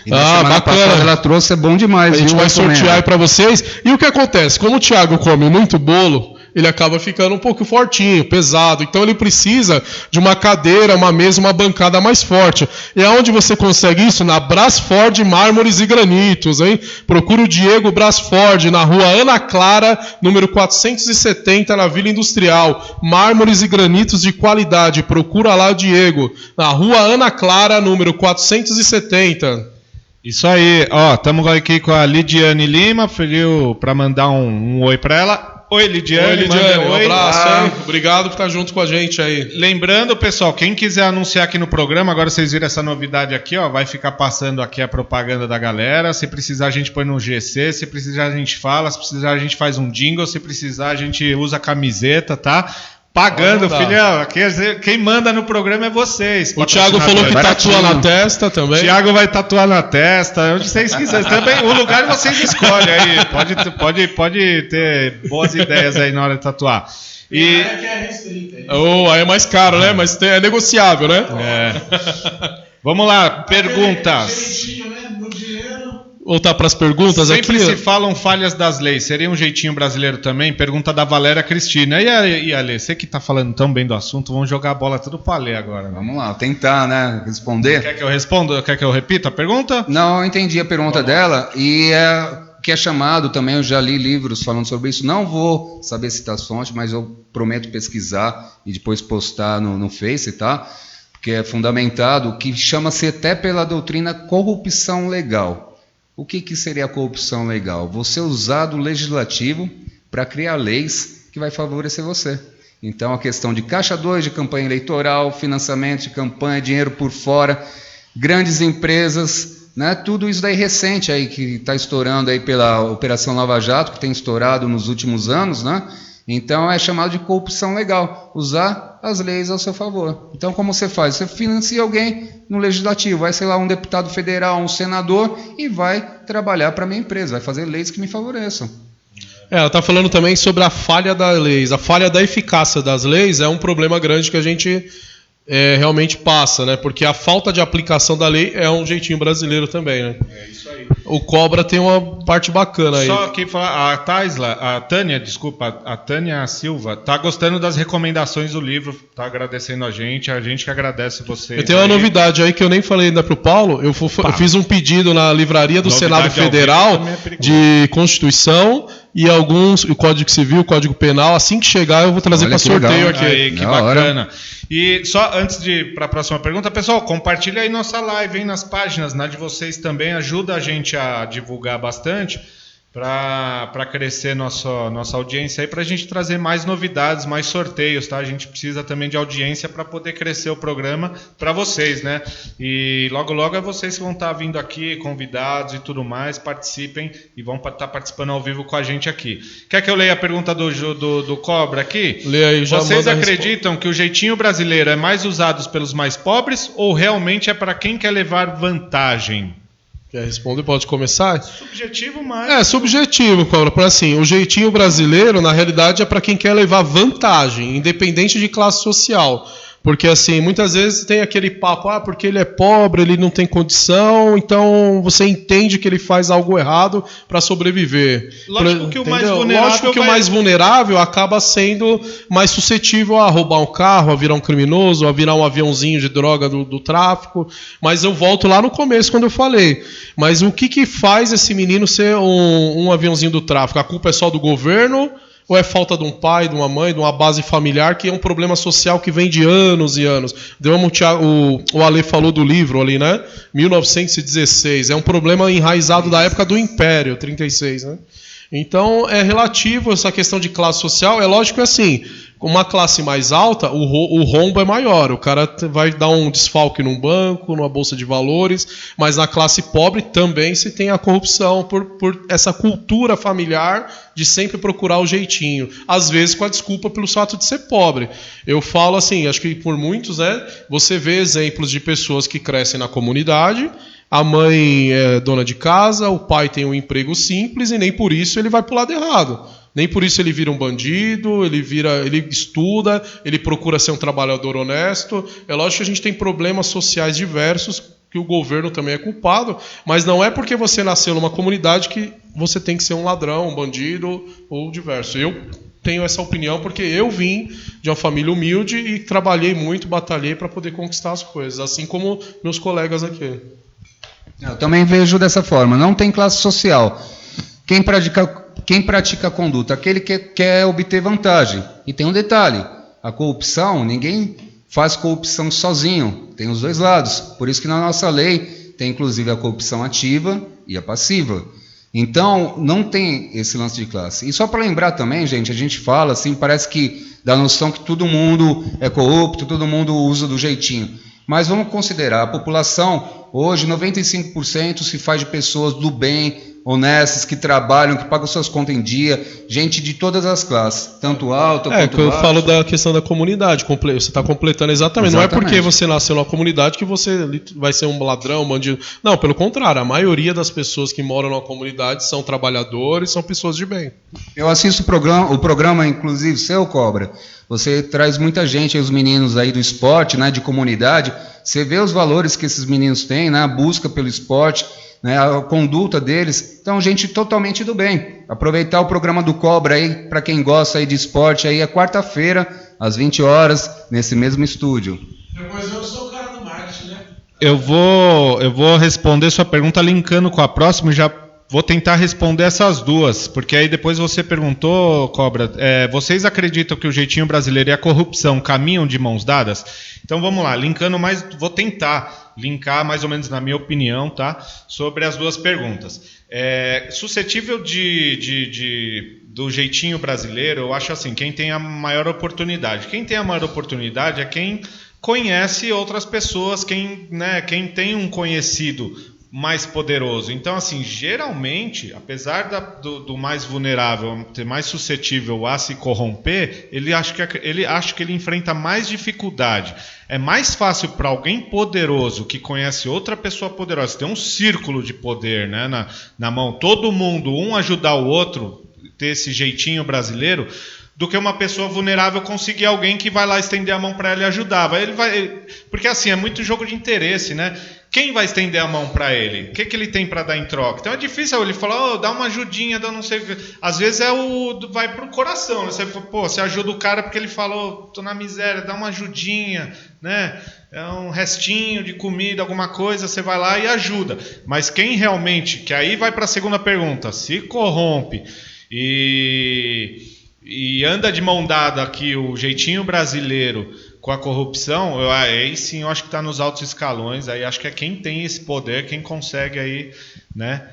Bacana. Ela trouxe, é bom demais. A gente vai sortear aí para vocês. E o que acontece? Como o Thiago come muito bolo, ele acaba ficando um pouco fortinho, pesado. Então ele precisa de uma cadeira, uma mesa, uma bancada mais forte. E aonde você consegue isso? Na Brasford Mármores e Granitos, hein? Procura o Diego Brasford, na rua Ana Clara, número 470, na Vila Industrial. Mármores e granitos de qualidade. Procura lá o Diego, na rua Ana Clara, número 470. Isso aí, ó, estamos aqui com a Lidiane Lima, pediu para mandar um oi para ela. Oi, Lidiane. Oi, Lidiane, um abraço, hein? Ah. Obrigado por estar junto com a gente aí. Lembrando, pessoal, quem quiser anunciar aqui no programa, agora vocês viram essa novidade aqui, ó, vai ficar passando aqui a propaganda da galera. Se precisar, a gente põe no GC, se precisar, a gente fala, se precisar, a gente faz um jingle, se precisar, a gente usa camiseta, tá? Pagando, filhão. Aqui, quem manda no programa é vocês. O Thiago falou que tatua na testa também. O Thiago vai tatuar na testa, onde vocês quiserem. Também, o lugar vocês escolhem aí. Pode ter boas ideias aí na hora de tatuar. E aí é mais caro, né? Mas é negociável, né? Vamos lá, perguntas. Voltar para as perguntas Sempre aqui. Se falam falhas das leis. Seria um jeitinho brasileiro também? Pergunta da Valéria Cristina. E Ale, você que está falando tão bem do assunto, vamos jogar a bola tudo para Ale agora. Né? Vamos lá, tentar, né, responder. Quer que eu responda? Quer que eu repita a pergunta? Não, eu entendi a pergunta dela e que é chamado também, eu já li livros falando sobre isso. Não vou saber citar as fontes, mas eu prometo pesquisar e depois postar no Face, tá? Porque é fundamentado, que chama-se até pela doutrina corrupção legal. O que seria a corrupção legal? Você usar do legislativo para criar leis que vai favorecer você. Então, a questão de caixa 2, de campanha eleitoral, financiamento de campanha, dinheiro por fora, grandes empresas, né? Tudo isso daí recente aí que está estourando aí pela Operação Lava Jato, que tem estourado nos últimos anos, né? Então, é chamado de corrupção legal, usar as leis ao seu favor. Então, como você faz? Você financia alguém no legislativo, vai, sei lá, um deputado federal, um senador, e vai trabalhar para a minha empresa, vai fazer leis que me favoreçam. Ela está falando também sobre a falha das leis. A falha da eficácia das leis é um problema grande que a gente realmente passa, né? Porque a falta de aplicação da lei é um jeitinho brasileiro também, né? É isso aí. O Cobra tem uma parte bacana aí. Só que a Tânia Silva, tá gostando das recomendações do livro, tá agradecendo a gente que agradece vocês. Eu tenho uma novidade aí que eu nem falei ainda pro Paulo, eu fiz um pedido na livraria do Senado Federal de Constituição e alguns, o Código Civil, o Código Penal, assim que chegar eu vou trazer para sorteio aqui. Aí, que bacana. E só antes de ir para a próxima pergunta, pessoal, compartilha aí nossa live, hein, nas páginas, na de vocês também, ajuda a gente a divulgar bastante para crescer nossa audiência aí, para a gente trazer mais novidades, mais sorteios, tá? A gente precisa também de audiência para poder crescer o programa para vocês, né? E logo é vocês que vão estar vindo aqui, convidados e tudo mais, participem e vão estar participando ao vivo com a gente aqui. Quer que eu leia a pergunta do Cobra aqui? Lê aí, já. Vocês acreditam que o jeitinho brasileiro é mais usado pelos mais pobres ou realmente é para quem quer levar vantagem? Quer responder? Pode começar? Subjetivo, mas... subjetivo, Cobra. Por assim, o jeitinho brasileiro, na realidade, é para quem quer levar vantagem, independente de classe social. Porque, assim, muitas vezes tem aquele papo, porque ele é pobre, ele não tem condição, então você entende que ele faz algo errado para sobreviver. Lógico que o mais vulnerável acaba sendo mais suscetível a roubar um carro, a virar um criminoso, a virar um aviãozinho de droga do tráfico. Mas eu volto lá no começo, quando eu falei. Mas o que faz esse menino ser um aviãozinho do tráfico? A culpa é só do governo? Ou é falta de um pai, de uma mãe, de uma base familiar, que é um problema social que vem de anos e anos? O Ale falou do livro ali, né? 1916. É um problema enraizado da época do Império, 36, né? Então, é relativo essa questão de classe social. É lógico que, assim, uma classe mais alta, o rombo é maior. O cara vai dar um desfalque num banco, numa bolsa de valores, mas na classe pobre também se tem a corrupção por essa cultura familiar de sempre procurar o jeitinho. Às vezes com a desculpa pelo fato de ser pobre. Eu falo assim, acho que por muitos, né, você vê exemplos de pessoas que crescem na comunidade. A mãe é dona de casa, o pai tem um emprego simples e nem por isso ele vai para o lado errado. Nem por isso ele vira um bandido, ele estuda, ele procura ser um trabalhador honesto. É lógico que a gente tem problemas sociais diversos, que o governo também é culpado, mas não é porque você nasceu numa comunidade que você tem que ser um ladrão, um bandido ou diverso. Eu tenho essa opinião porque eu vim de uma família humilde e trabalhei muito, batalhei para poder conquistar as coisas, assim como meus colegas aqui. Eu também vejo dessa forma, não tem classe social. Quem pratica a conduta? Aquele que quer obter vantagem. E tem um detalhe, a corrupção, ninguém faz corrupção sozinho, tem os dois lados. Por isso que na nossa lei tem inclusive a corrupção ativa e a passiva. Então, não tem esse lance de classe. E só para lembrar também, gente, a gente fala assim, parece que dá a noção que todo mundo é corrupto, todo mundo usa do jeitinho. Mas vamos considerar, a população, hoje, 95% se faz de pessoas do bem, honestas, que trabalham, que pagam suas contas em dia, gente de todas as classes, tanto alta quanto baixa. Eu falo da questão da comunidade, você está completando exatamente. Não é porque você nasceu numa comunidade que você vai ser um ladrão, um bandido. Não, pelo contrário, a maioria das pessoas que moram numa comunidade são trabalhadores, são pessoas de bem. Eu assisto o programa, inclusive, seu Cobra, você traz muita gente, os meninos aí do esporte, né, de comunidade, você vê os valores que esses meninos têm, né, a busca pelo esporte, né, a conduta deles, então gente totalmente do bem. Aproveitar o programa do Cobra aí, para quem gosta aí de esporte, aí é quarta-feira, às 20 horas, nesse mesmo estúdio. Mas eu sou o cara do marketing, né? Eu vou responder sua pergunta linkando com a próxima e já vou tentar responder essas duas, porque aí depois você perguntou, Cobra, vocês acreditam que o jeitinho brasileiro e a corrupção caminham de mãos dadas? Então vamos lá, linkando mais, vou tentar linkar mais ou menos na minha opinião, tá? Sobre as duas perguntas. Suscetível do jeitinho brasileiro, eu acho assim, quem tem a maior oportunidade. Quem tem a maior oportunidade é quem conhece outras pessoas, quem tem um conhecido mais poderoso. Então, assim, geralmente, apesar do mais vulnerável ser mais suscetível a se corromper, ele acha que ele enfrenta mais dificuldade. É mais fácil para alguém poderoso que conhece outra pessoa poderosa, tem um círculo de poder, né, na mão, todo mundo, um ajudar o outro, ter esse jeitinho brasileiro, do que uma pessoa vulnerável conseguir alguém que vai lá estender a mão para ela e ajudar. Porque assim, é muito jogo de interesse, né? Quem vai estender a mão para ele? O que ele tem para dar em troca? Então é difícil ele falar, dá uma ajudinha, dá não sei o que. Às vezes vai pro coração, né? Você ajuda o cara porque ele falou, tô na miséria, dá uma ajudinha, né? É um restinho de comida, alguma coisa, você vai lá e ajuda. Mas quem realmente, que aí vai para a segunda pergunta, se corrompe e anda de mão dada aqui o jeitinho brasileiro com a corrupção, aí sim eu acho que está nos altos escalões, aí acho que é quem tem esse poder, quem consegue aí, né,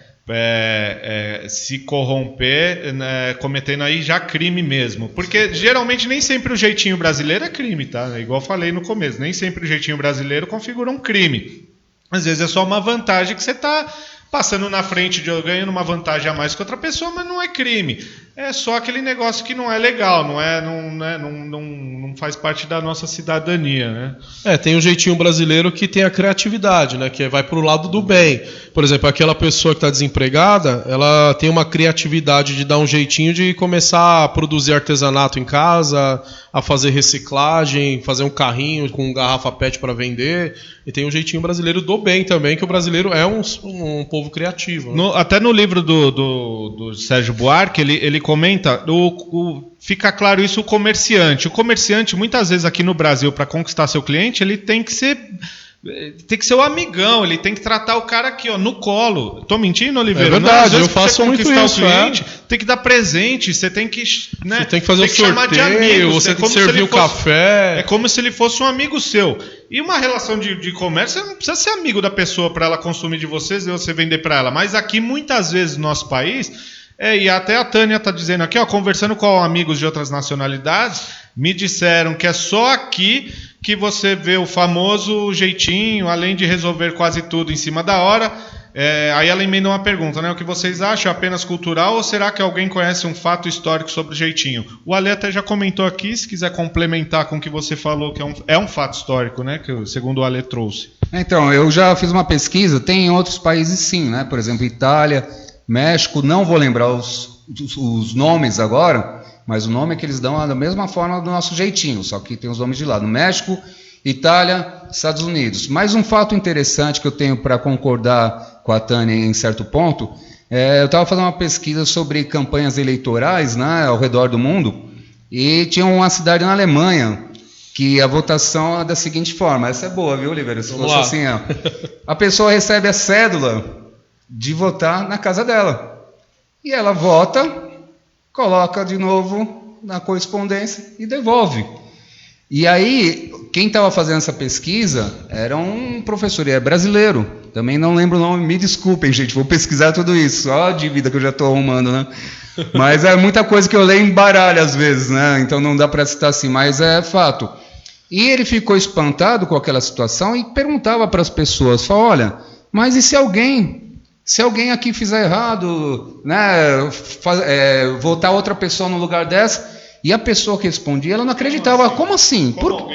se corromper, né, cometendo aí já crime mesmo. Porque geralmente nem sempre o jeitinho brasileiro é crime, tá? Igual eu falei no começo, nem sempre o jeitinho brasileiro configura um crime. Às vezes é só uma vantagem que você está passando na frente, ganhando uma vantagem a mais que outra pessoa, mas não é crime. É só aquele negócio que não é legal, não faz parte da nossa cidadania, né? Tem um jeitinho brasileiro que tem a criatividade, né? Que vai para o lado do bem. Por exemplo, aquela pessoa que está desempregada, ela tem uma criatividade de dar um jeitinho de começar a produzir artesanato em casa, a fazer reciclagem, fazer um carrinho com garrafa PET para vender. E tem um jeitinho brasileiro do bem também, que o brasileiro é um povo criativo. Né? Até no livro do Sérgio Buarque, ele comenta, fica claro isso, o comerciante. O comerciante, muitas vezes aqui no Brasil, para conquistar seu cliente, ele tem que ser o amigão, ele tem que tratar o cara aqui, ó, no colo. Tô mentindo, Oliveira? É verdade, eu faço muito isso. Cliente, tem que dar presente, você tem que, né, você tem que fazer chamar de amigo, você tem que servir o café. É como se ele fosse um amigo seu. E uma relação de comércio, você não precisa ser amigo da pessoa para ela consumir de vocês e você vender para ela. Mas aqui, muitas vezes, no nosso país, e até a Tânia está dizendo aqui, ó, conversando com amigos de outras nacionalidades, me disseram que é só aqui que você vê o famoso jeitinho, além de resolver quase tudo em cima da hora. Aí ela emenda uma pergunta, né? O que vocês acham? Apenas cultural ou será que alguém conhece um fato histórico sobre o jeitinho? O Ale até já comentou aqui, se quiser complementar com o que você falou, que é um fato histórico, né? Que segundo o Ale trouxe. Então, eu já fiz uma pesquisa, tem em outros países sim, né? Por exemplo, Itália, México, não vou lembrar os nomes agora, mas o nome que eles dão é da mesma forma do nosso jeitinho, só que tem os nomes de lá. No México, Itália, Estados Unidos. Mas um fato interessante que eu tenho para concordar com a Tânia em certo ponto, eu estava fazendo uma pesquisa sobre campanhas eleitorais, né, ao redor do mundo, E tinha uma cidade na Alemanha que a votação é da seguinte forma. Essa é boa, viu, Oliveira? Se fosse assim, ó. A pessoa recebe a cédula de votar na casa dela. E ela vota, coloca de novo na correspondência e devolve. E aí, quem estava fazendo essa pesquisa era um professor, ele é brasileiro. Também não lembro o nome, me desculpem, gente, vou pesquisar tudo isso. Só a dívida que eu já estou arrumando, né? Mas é muita coisa que eu leio em baralho às vezes, né? Então não dá para citar assim, mas é fato. E ele ficou espantado com aquela situação e perguntava para as pessoas, falou, olha, mas e se alguém aqui fizer errado, né, votar outra pessoa no lugar dessa? E a pessoa que respondia, ela não acreditava. Como assim? Por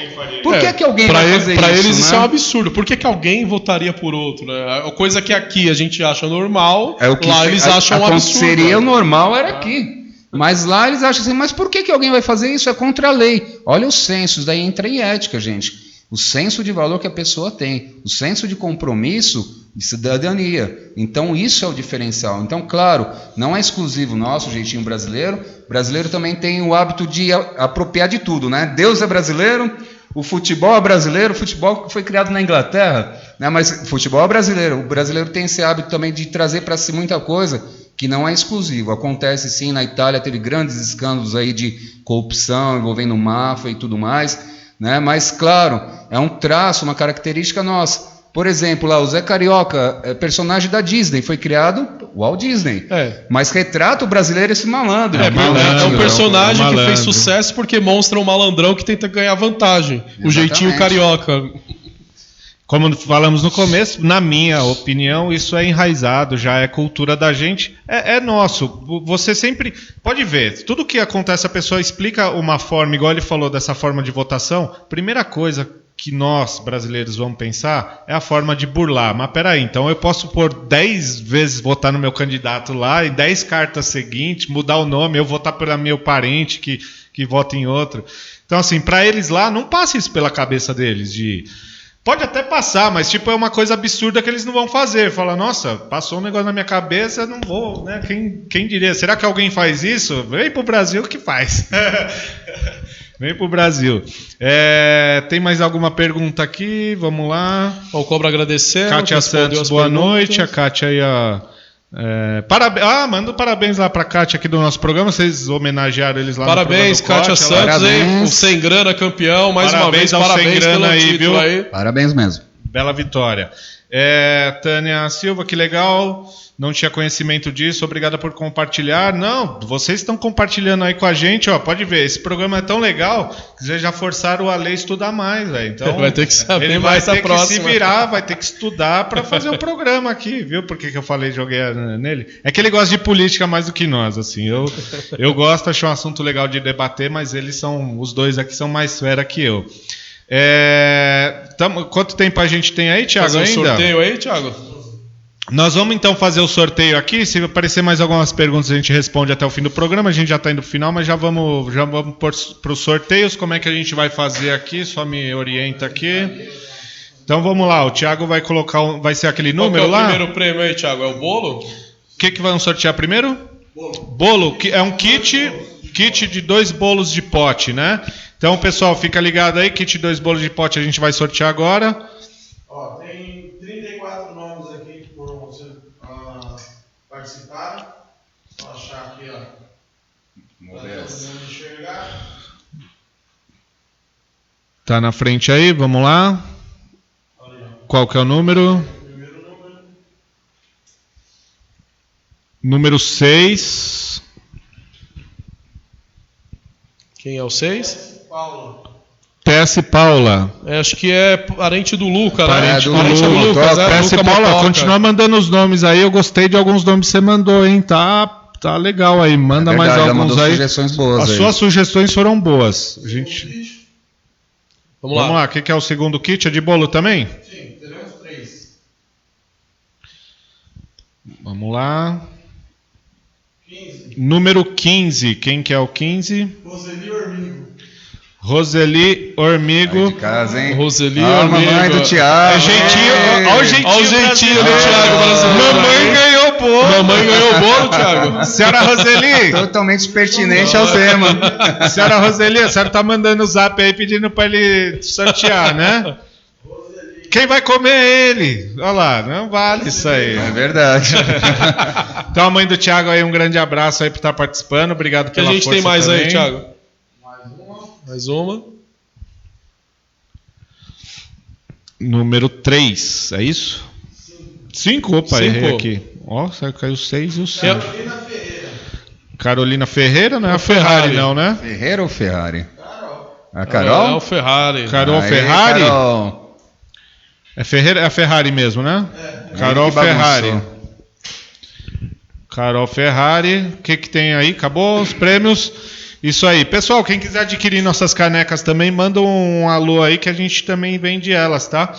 que alguém vai fazer isso? Para eles isso né? é um absurdo. Por que alguém votaria por outro? Né? Coisa que aqui a gente acha normal, é o que lá eles acham um absurdo. Seria o normal, era aqui. Mas lá eles acham assim, mas por que alguém vai fazer isso? É contra a lei. Olha o senso, daí entra em ética, gente. O senso de valor que a pessoa tem, o senso de compromisso de cidadania. Então isso é o diferencial. Então, claro, não é exclusivo nosso, o jeitinho brasileiro. O brasileiro também tem o hábito de apropriar de tudo, né? Deus é brasileiro, o futebol é brasileiro, o futebol foi criado na Inglaterra, né? Mas o futebol é brasileiro. O brasileiro tem esse hábito também de trazer para si muita coisa que não é exclusivo. Acontece sim, na Itália teve grandes escândalos aí de corrupção envolvendo máfia e tudo mais, né? Mas, claro, é um traço, uma característica nossa. Por exemplo, lá, o Zé Carioca, personagem da Disney, foi criado Walt Disney. Mas retrata o brasileiro esse malandro. É um personagem que fez sucesso porque mostra um malandrão que tenta ganhar vantagem. Exatamente. O jeitinho carioca. Como falamos no começo, na minha opinião, isso é enraizado, já é cultura da gente, é nosso. Você sempre pode ver, tudo que acontece, a pessoa explica uma forma, igual ele falou dessa forma de votação. Primeira coisa que nós, brasileiros, vamos pensar é a forma de burlar. Mas peraí, então eu posso por 10 vezes votar no meu candidato lá, e 10 cartas seguintes, mudar o nome, eu votar pelo meu parente que vota em outro. Então, assim, para eles lá, não passa isso pela cabeça deles de... Pode até passar, mas tipo, é uma coisa absurda que eles não vão fazer. Fala, nossa, passou um negócio na minha cabeça, não vou, né? Quem diria? Será que alguém faz isso? Vem pro Brasil que faz. Vem pro Brasil. Tem mais alguma pergunta aqui? Vamos lá. O Cobra agradecer. Kátia Santos, boa noite. A Kátia aí, manda parabéns lá pra Kátia aqui do nosso programa. Vocês homenagearam eles lá parabéns, no programa do Kátia Santos, hein? O Sem Grana campeão, mais uma vez. Parabéns pelo título viu? Aí. Parabéns mesmo. Bela vitória. Tânia Silva, que legal. Não tinha conhecimento disso, obrigada por compartilhar. Não, vocês estão compartilhando aí com a gente, ó. Pode ver, esse programa é tão legal que vocês já forçaram o Ale a estudar mais, velho. Então, vai ter que saber ele mais vai ter a próxima. Que se virar, vai ter que estudar para fazer o programa aqui, viu? Por que eu falei, joguei nele? É que ele gosta de política mais do que nós, assim. Eu gosto, acho um assunto legal de debater, mas os dois aqui são mais fera que eu. Quanto tempo a gente tem aí, Thiago? Fazer um sorteio aí, Thiago? Nós vamos então fazer o sorteio aqui. Se aparecer mais algumas perguntas, a gente responde até o fim do programa. A gente já está indo para o final, mas já vamos para os sorteios. Como é que a gente vai fazer aqui? Só me orienta aqui. Então vamos lá. O Thiago vai colocar, vai ser aquele número lá. Qual é o primeiro prêmio aí, Thiago? É o bolo? O que vamos sortear primeiro? Bolo. É um kit de 2 bolos de pote, né? Então, pessoal, fica ligado aí. Kit de 2 bolos de pote a gente vai sortear agora. Ó, tem 34 nomes aqui que foram participaram. Só achar aqui, ó. Pra todo mundo enxergar. Tá na frente aí, vamos lá. Qual que é o número? Primeiro número. Número 6. Quem é o 6? Paula. TS Paula. Acho que é parente do Luca, Parente né? do Lucas. TS Paula, continua mandando os nomes aí. Eu gostei de alguns nomes que você mandou, hein? Tá legal aí. Manda mais alguns aí. Sugestões boas. As suas sugestões foram boas. Vamos lá. O que é o segundo kit? É de bolo também? Sim, teremos 3. Vamos lá. 15. Número 15. Quem que é o 15? Roseli Ormigo. Roseli Ormigo. Aí de casa, hein? Roseli Ormigo. Mamãe do Thiago. É jeitinho, olha o jeitinho, olha o jeitinho do Thiago brasileiro. Mamãe ganhou o bolo. Mamãe ganhou o bolo, Thiago. Senhora Roseli. Totalmente pertinente ao tema. Senhora Roseli, a senhora tá mandando o zap aí pedindo pra ele sortear, né? Quem vai comer é ele. Olha lá, não vale isso aí. É verdade. Então a mãe do Thiago aí, um grande abraço aí por estar participando. Obrigado pela força. Que a gente tem mais também. aí, Thiago? Mais uma. Número 3, é isso? 5, opa, 5. errei aqui. Ó, caiu o 6 e o 5. Carolina Ferreira, não é a Ferrari não, né? Ferreira ou Ferrari? A Carol? É o Ferrari. Carol Aê, Ferrari? Carol. É Ferreira, é a Ferrari mesmo, né? Carol Que bagunçou. Ferrari. Carol Ferrari. O que tem aí? Acabou os prêmios. Isso aí. Pessoal, quem quiser adquirir nossas canecas também, manda um alô aí que a gente também vende elas, tá?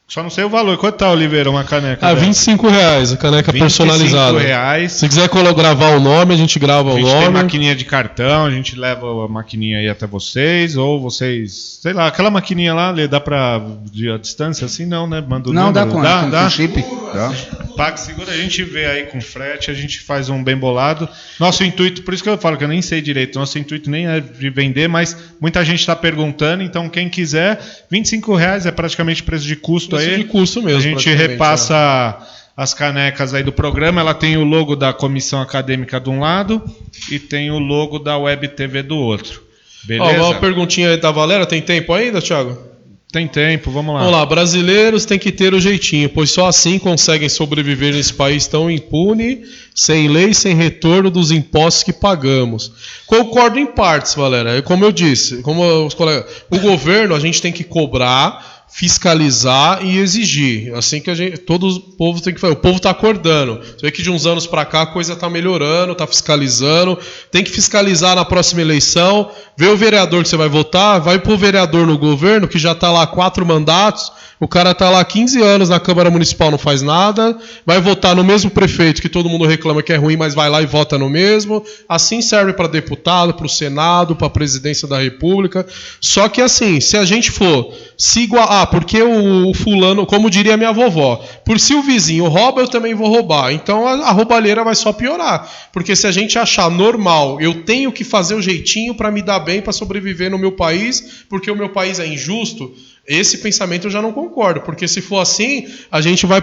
Só não sei o valor. Quanto tá, Oliveira, uma caneca? R$25, a caneca personalizada. R$25. Se quiser gravar o nome, a gente grava o A gente nome. tem maquininha de cartão, a gente leva a maquininha aí até vocês, ou vocês, sei lá, aquela maquininha lá, dá pra a distância assim? Não, né? Manda o Não, número. dá com chip. Dá. Pague seguro, a gente vê aí com frete, a gente faz um bem bolado. Nosso intuito, por isso que eu falo que eu nem sei direito, nosso intuito nem é de vender, mas muita gente está perguntando, então quem quiser, R$25 é praticamente preço de custo aí. De custo mesmo. A gente repassa as canecas aí do programa, ela tem o logo da comissão acadêmica de um lado e tem o logo da Web TV do outro. Beleza? Ó, uma perguntinha aí da Valéria, tem tempo ainda, Thiago? Tem tempo, vamos lá. Vamos lá, brasileiros têm que ter o jeitinho, pois só assim conseguem sobreviver nesse país tão impune, sem lei, sem retorno dos impostos que pagamos. Concordo em partes, Valéria. Como eu disse, como os colegas, o governo a gente tem que cobrar, fiscalizar e exigir. Assim que todo o povo tem que fazer. O povo está acordando. Você vê que de uns anos para cá a coisa está melhorando, está fiscalizando. Tem que fiscalizar na próxima eleição. Ver o vereador que você vai votar, vai pôr o vereador no governo que já está lá 4 mandatos. O cara está lá 15 anos na Câmara Municipal, não faz nada. Vai votar no mesmo prefeito que todo mundo reclama que é ruim, mas vai lá e vota no mesmo. Assim serve para deputado, para o Senado, para a presidência da República. Só que assim, se a gente for se igualar, porque o fulano, como diria minha vovó, por se o vizinho rouba, eu também vou roubar. Então a roubalheira vai só piorar. Porque se a gente achar normal, eu tenho que fazer o jeitinho para me dar bem, para sobreviver no meu país, porque o meu país é injusto, esse pensamento eu já não concordo. Porque se for assim, a gente vai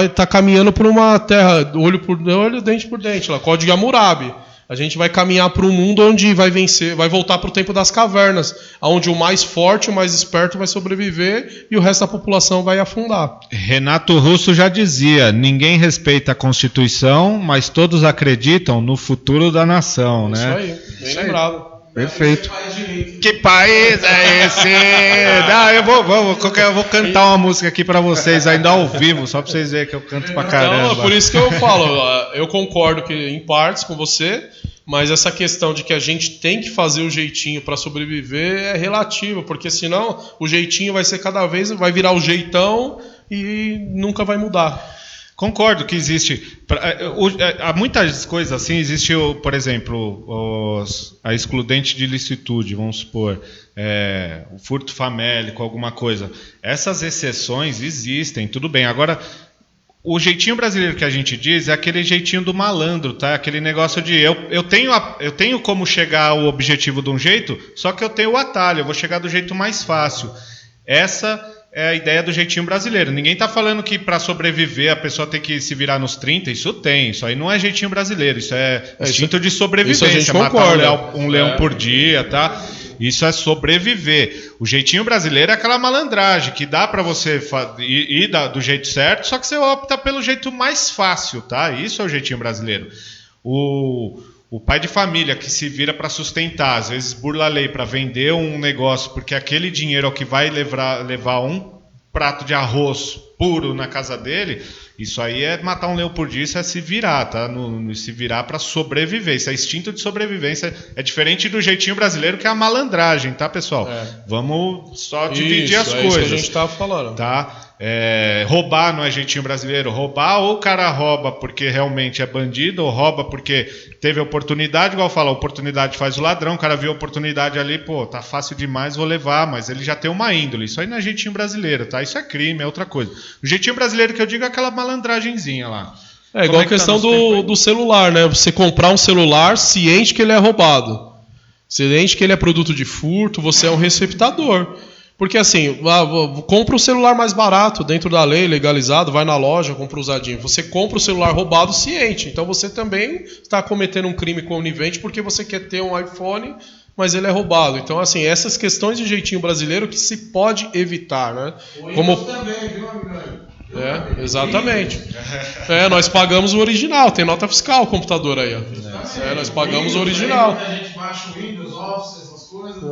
estar caminhando por uma terra, olho por olho, dente por dente, lá, Código Hammurabi. A gente vai caminhar para um mundo onde vai vencer, vai voltar para o tempo das cavernas, onde o mais forte, o mais esperto vai sobreviver e o resto da população vai afundar. Renato Russo já dizia, ninguém respeita a Constituição, mas todos acreditam no futuro da nação, né? Isso aí, bem lembrado. Perfeito. Que país é esse? Não, eu vou cantar uma música aqui pra vocês ainda ao vivo, só pra vocês verem que eu canto pra caramba. Então, por isso que eu falo, eu concordo que em partes com você, mas essa questão de que a gente tem que fazer o jeitinho pra sobreviver é relativo, porque senão o jeitinho vai ser cada vez, vai virar o jeitão e nunca vai mudar. Concordo que existe. Há muitas coisas assim. Existe, por exemplo, a excludente de licitude, vamos supor, o furto famélico, alguma coisa. Essas exceções existem, tudo bem. Agora, o jeitinho brasileiro que a gente diz é aquele jeitinho do malandro, tá? Aquele negócio de eu tenho como chegar ao objetivo de um jeito, só que eu tenho o atalho, eu vou chegar do jeito mais fácil. Essa é a ideia do jeitinho brasileiro. Ninguém está falando que para sobreviver a pessoa tem que se virar nos 30, isso aí não é jeitinho brasileiro, isso é instinto de sobrevivência, matar um leão por dia, tá? Isso é sobreviver. O jeitinho brasileiro é aquela malandragem que dá para você ir do jeito certo, só que você opta pelo jeito mais fácil, tá? Isso é o jeitinho brasileiro. O pai de família que se vira para sustentar, às vezes burla a lei para vender um negócio, porque aquele dinheiro é o que vai levar um prato de arroz puro na casa dele, isso aí é matar um leão por dia, isso é se virar, tá? Se virar para sobreviver, isso é instinto de sobrevivência, é diferente do jeitinho brasileiro que é a malandragem, tá, pessoal? Vamos só dividir as coisas. Isso que a gente tá falando. Tá? roubar não é jeitinho brasileiro, roubar ou o cara rouba porque realmente é bandido, ou rouba porque teve oportunidade, igual fala, a oportunidade faz o ladrão, o cara viu a oportunidade ali, pô, tá fácil demais, vou levar, mas ele já tem uma índole, isso aí não é jeitinho brasileiro, tá? Isso é crime, é outra coisa. O jeitinho brasileiro que eu digo é aquela malandragenzinha lá. É igual a questão do celular, né? Você comprar um celular ciente que ele é roubado, ciente que ele é produto de furto, você é um receptador. Porque assim, compra o celular mais barato, dentro da lei, legalizado, vai na loja, compra usadinho. Você compra o celular roubado ciente. Então você também está cometendo um crime conivente porque você quer ter um iPhone, mas ele é roubado. Então assim, essas questões de jeitinho brasileiro que se pode evitar, né? Como também, viu, amigo? Exatamente. Nós pagamos o original, tem nota fiscal o computador aí. Nós pagamos o original. A gente baixa o Windows, Office, essas coisas.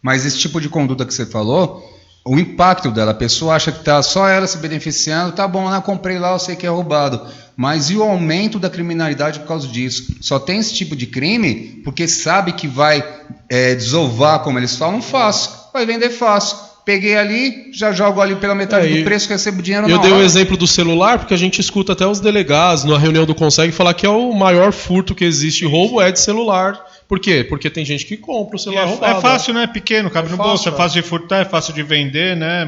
Mas esse tipo de conduta que você falou, o impacto dela, a pessoa acha que tá só ela se beneficiando, tá bom, né, comprei lá, eu sei que é roubado. Mas e o aumento da criminalidade por causa disso? Só tem esse tipo de crime porque sabe que vai desovar, como eles falam, fácil, vai vender fácil. Peguei ali, já jogo ali pela metade do preço, recebo dinheiro na hora. Eu dei o exemplo do celular, porque a gente escuta até os delegados na reunião do Conselho falar que é o maior furto que existe, roubo é de celular. Por quê? Porque tem gente que compra o celular roubado. É fácil, né? Pequeno, cabe no bolso, é fácil de furtar, é fácil de vender, né?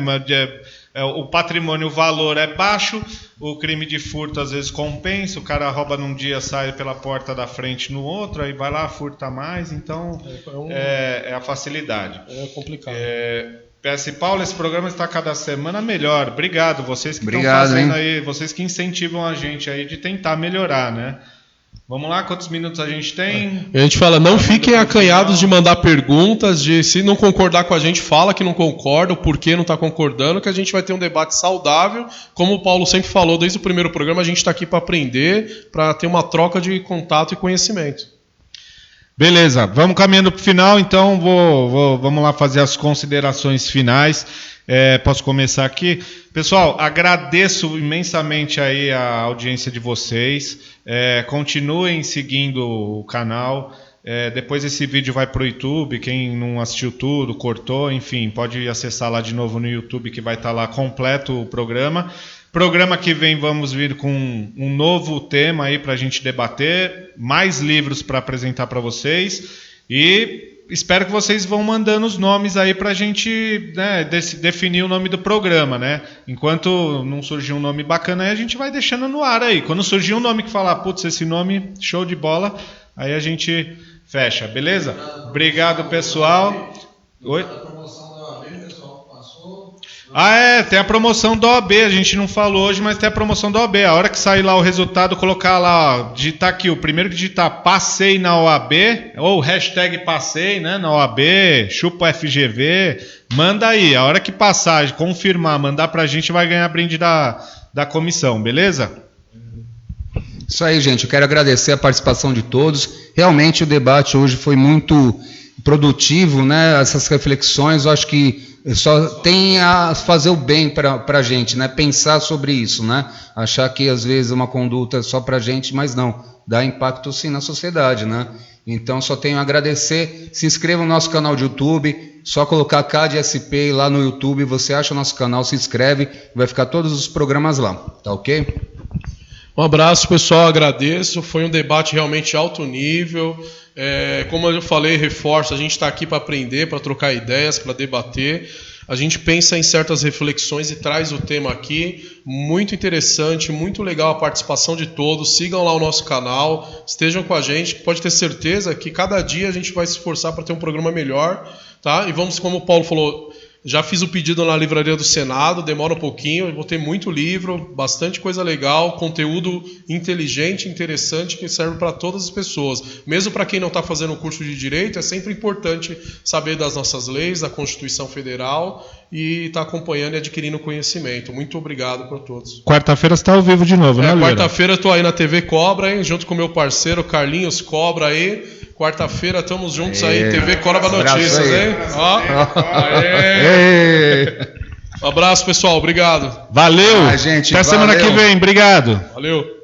O patrimônio, o valor é baixo, o crime de furto às vezes compensa, o cara rouba num dia, sai pela porta da frente no outro, aí vai lá, furta mais, então é a facilidade. É complicado. PS Paulo, esse programa está cada semana melhor. Obrigado, vocês que estão fazendo aí, vocês que incentivam a gente aí de tentar melhorar, né? Vamos lá, quantos minutos a gente tem? A gente fala, não fiquem acanhados de mandar perguntas, se não concordar com a gente, fala que não concorda, o porquê não está concordando, que a gente vai ter um debate saudável. Como o Paulo sempre falou desde o primeiro programa, a gente está aqui para aprender, para ter uma troca de contato e conhecimento. Beleza, vamos caminhando para o final, então vamos lá fazer as considerações finais. Posso começar aqui? Pessoal, agradeço imensamente aí a audiência de vocês. Continuem seguindo o canal. Depois esse vídeo vai para o YouTube. Quem não assistiu tudo, cortou, enfim, pode acessar lá de novo no YouTube que vai estar lá completo o programa. Programa que vem vamos vir com um novo tema aí para a gente debater, mais livros para apresentar para vocês e espero que vocês vão mandando os nomes aí para a gente, né, definir o nome do programa, né? Enquanto não surgir um nome bacana aí, a gente vai deixando no ar aí. Quando surgir um nome que falar, putz, esse nome, show de bola, aí a gente fecha, beleza? Obrigado, pessoal. Oi? Tem a promoção da OAB, a gente não falou hoje, mas tem a promoção da OAB. A hora que sair lá o resultado, colocar lá, ó, digitar aqui, o primeiro que digitar passei na OAB, ou hashtag passei, né, na OAB, chupa FGV, manda aí. A hora que passar, confirmar, mandar pra gente, vai ganhar brinde da comissão, beleza? Isso aí, gente, eu quero agradecer a participação de todos. Realmente o debate hoje foi muito produtivo, né? Essas reflexões, eu acho que só tem a fazer o bem para a gente, né? Pensar sobre isso, né? Achar que às vezes uma conduta é só para a gente, mas não, dá impacto sim na sociedade, né? Então só tenho a agradecer. Se inscreva no nosso canal de YouTube, só colocar CADSP lá no YouTube, você acha o nosso canal, se inscreve, vai ficar todos os programas lá, tá ok? Um abraço, pessoal, agradeço. Foi um debate realmente alto nível. Como eu falei, reforço, a gente está aqui para aprender, para trocar ideias, para debater. A gente pensa em certas reflexões e traz o tema aqui. Muito interessante, muito legal a participação de todos. Sigam lá o nosso canal, estejam com a gente. Pode ter certeza que cada dia a gente vai se esforçar para ter um programa melhor. Tá? E vamos, como o Paulo falou, já fiz o pedido na Livraria do Senado, demora um pouquinho, vou ter muito livro, bastante coisa legal, conteúdo inteligente, interessante, que serve para todas as pessoas. Mesmo para quem não está fazendo o curso de Direito, é sempre importante saber das nossas leis, da Constituição Federal e estar acompanhando e adquirindo conhecimento. Muito obrigado para todos. Quarta-feira você está ao vivo de novo, né, Lira? Quarta-feira eu estou aí na TV Cobra, hein, junto com o meu parceiro Carlinhos Cobra aí. Quarta-feira estamos juntos aí, TV Cobra Notícias, hein? Ó. Um abraço, pessoal. Obrigado. Valeu. Gente, até semana que vem. Obrigado. Valeu.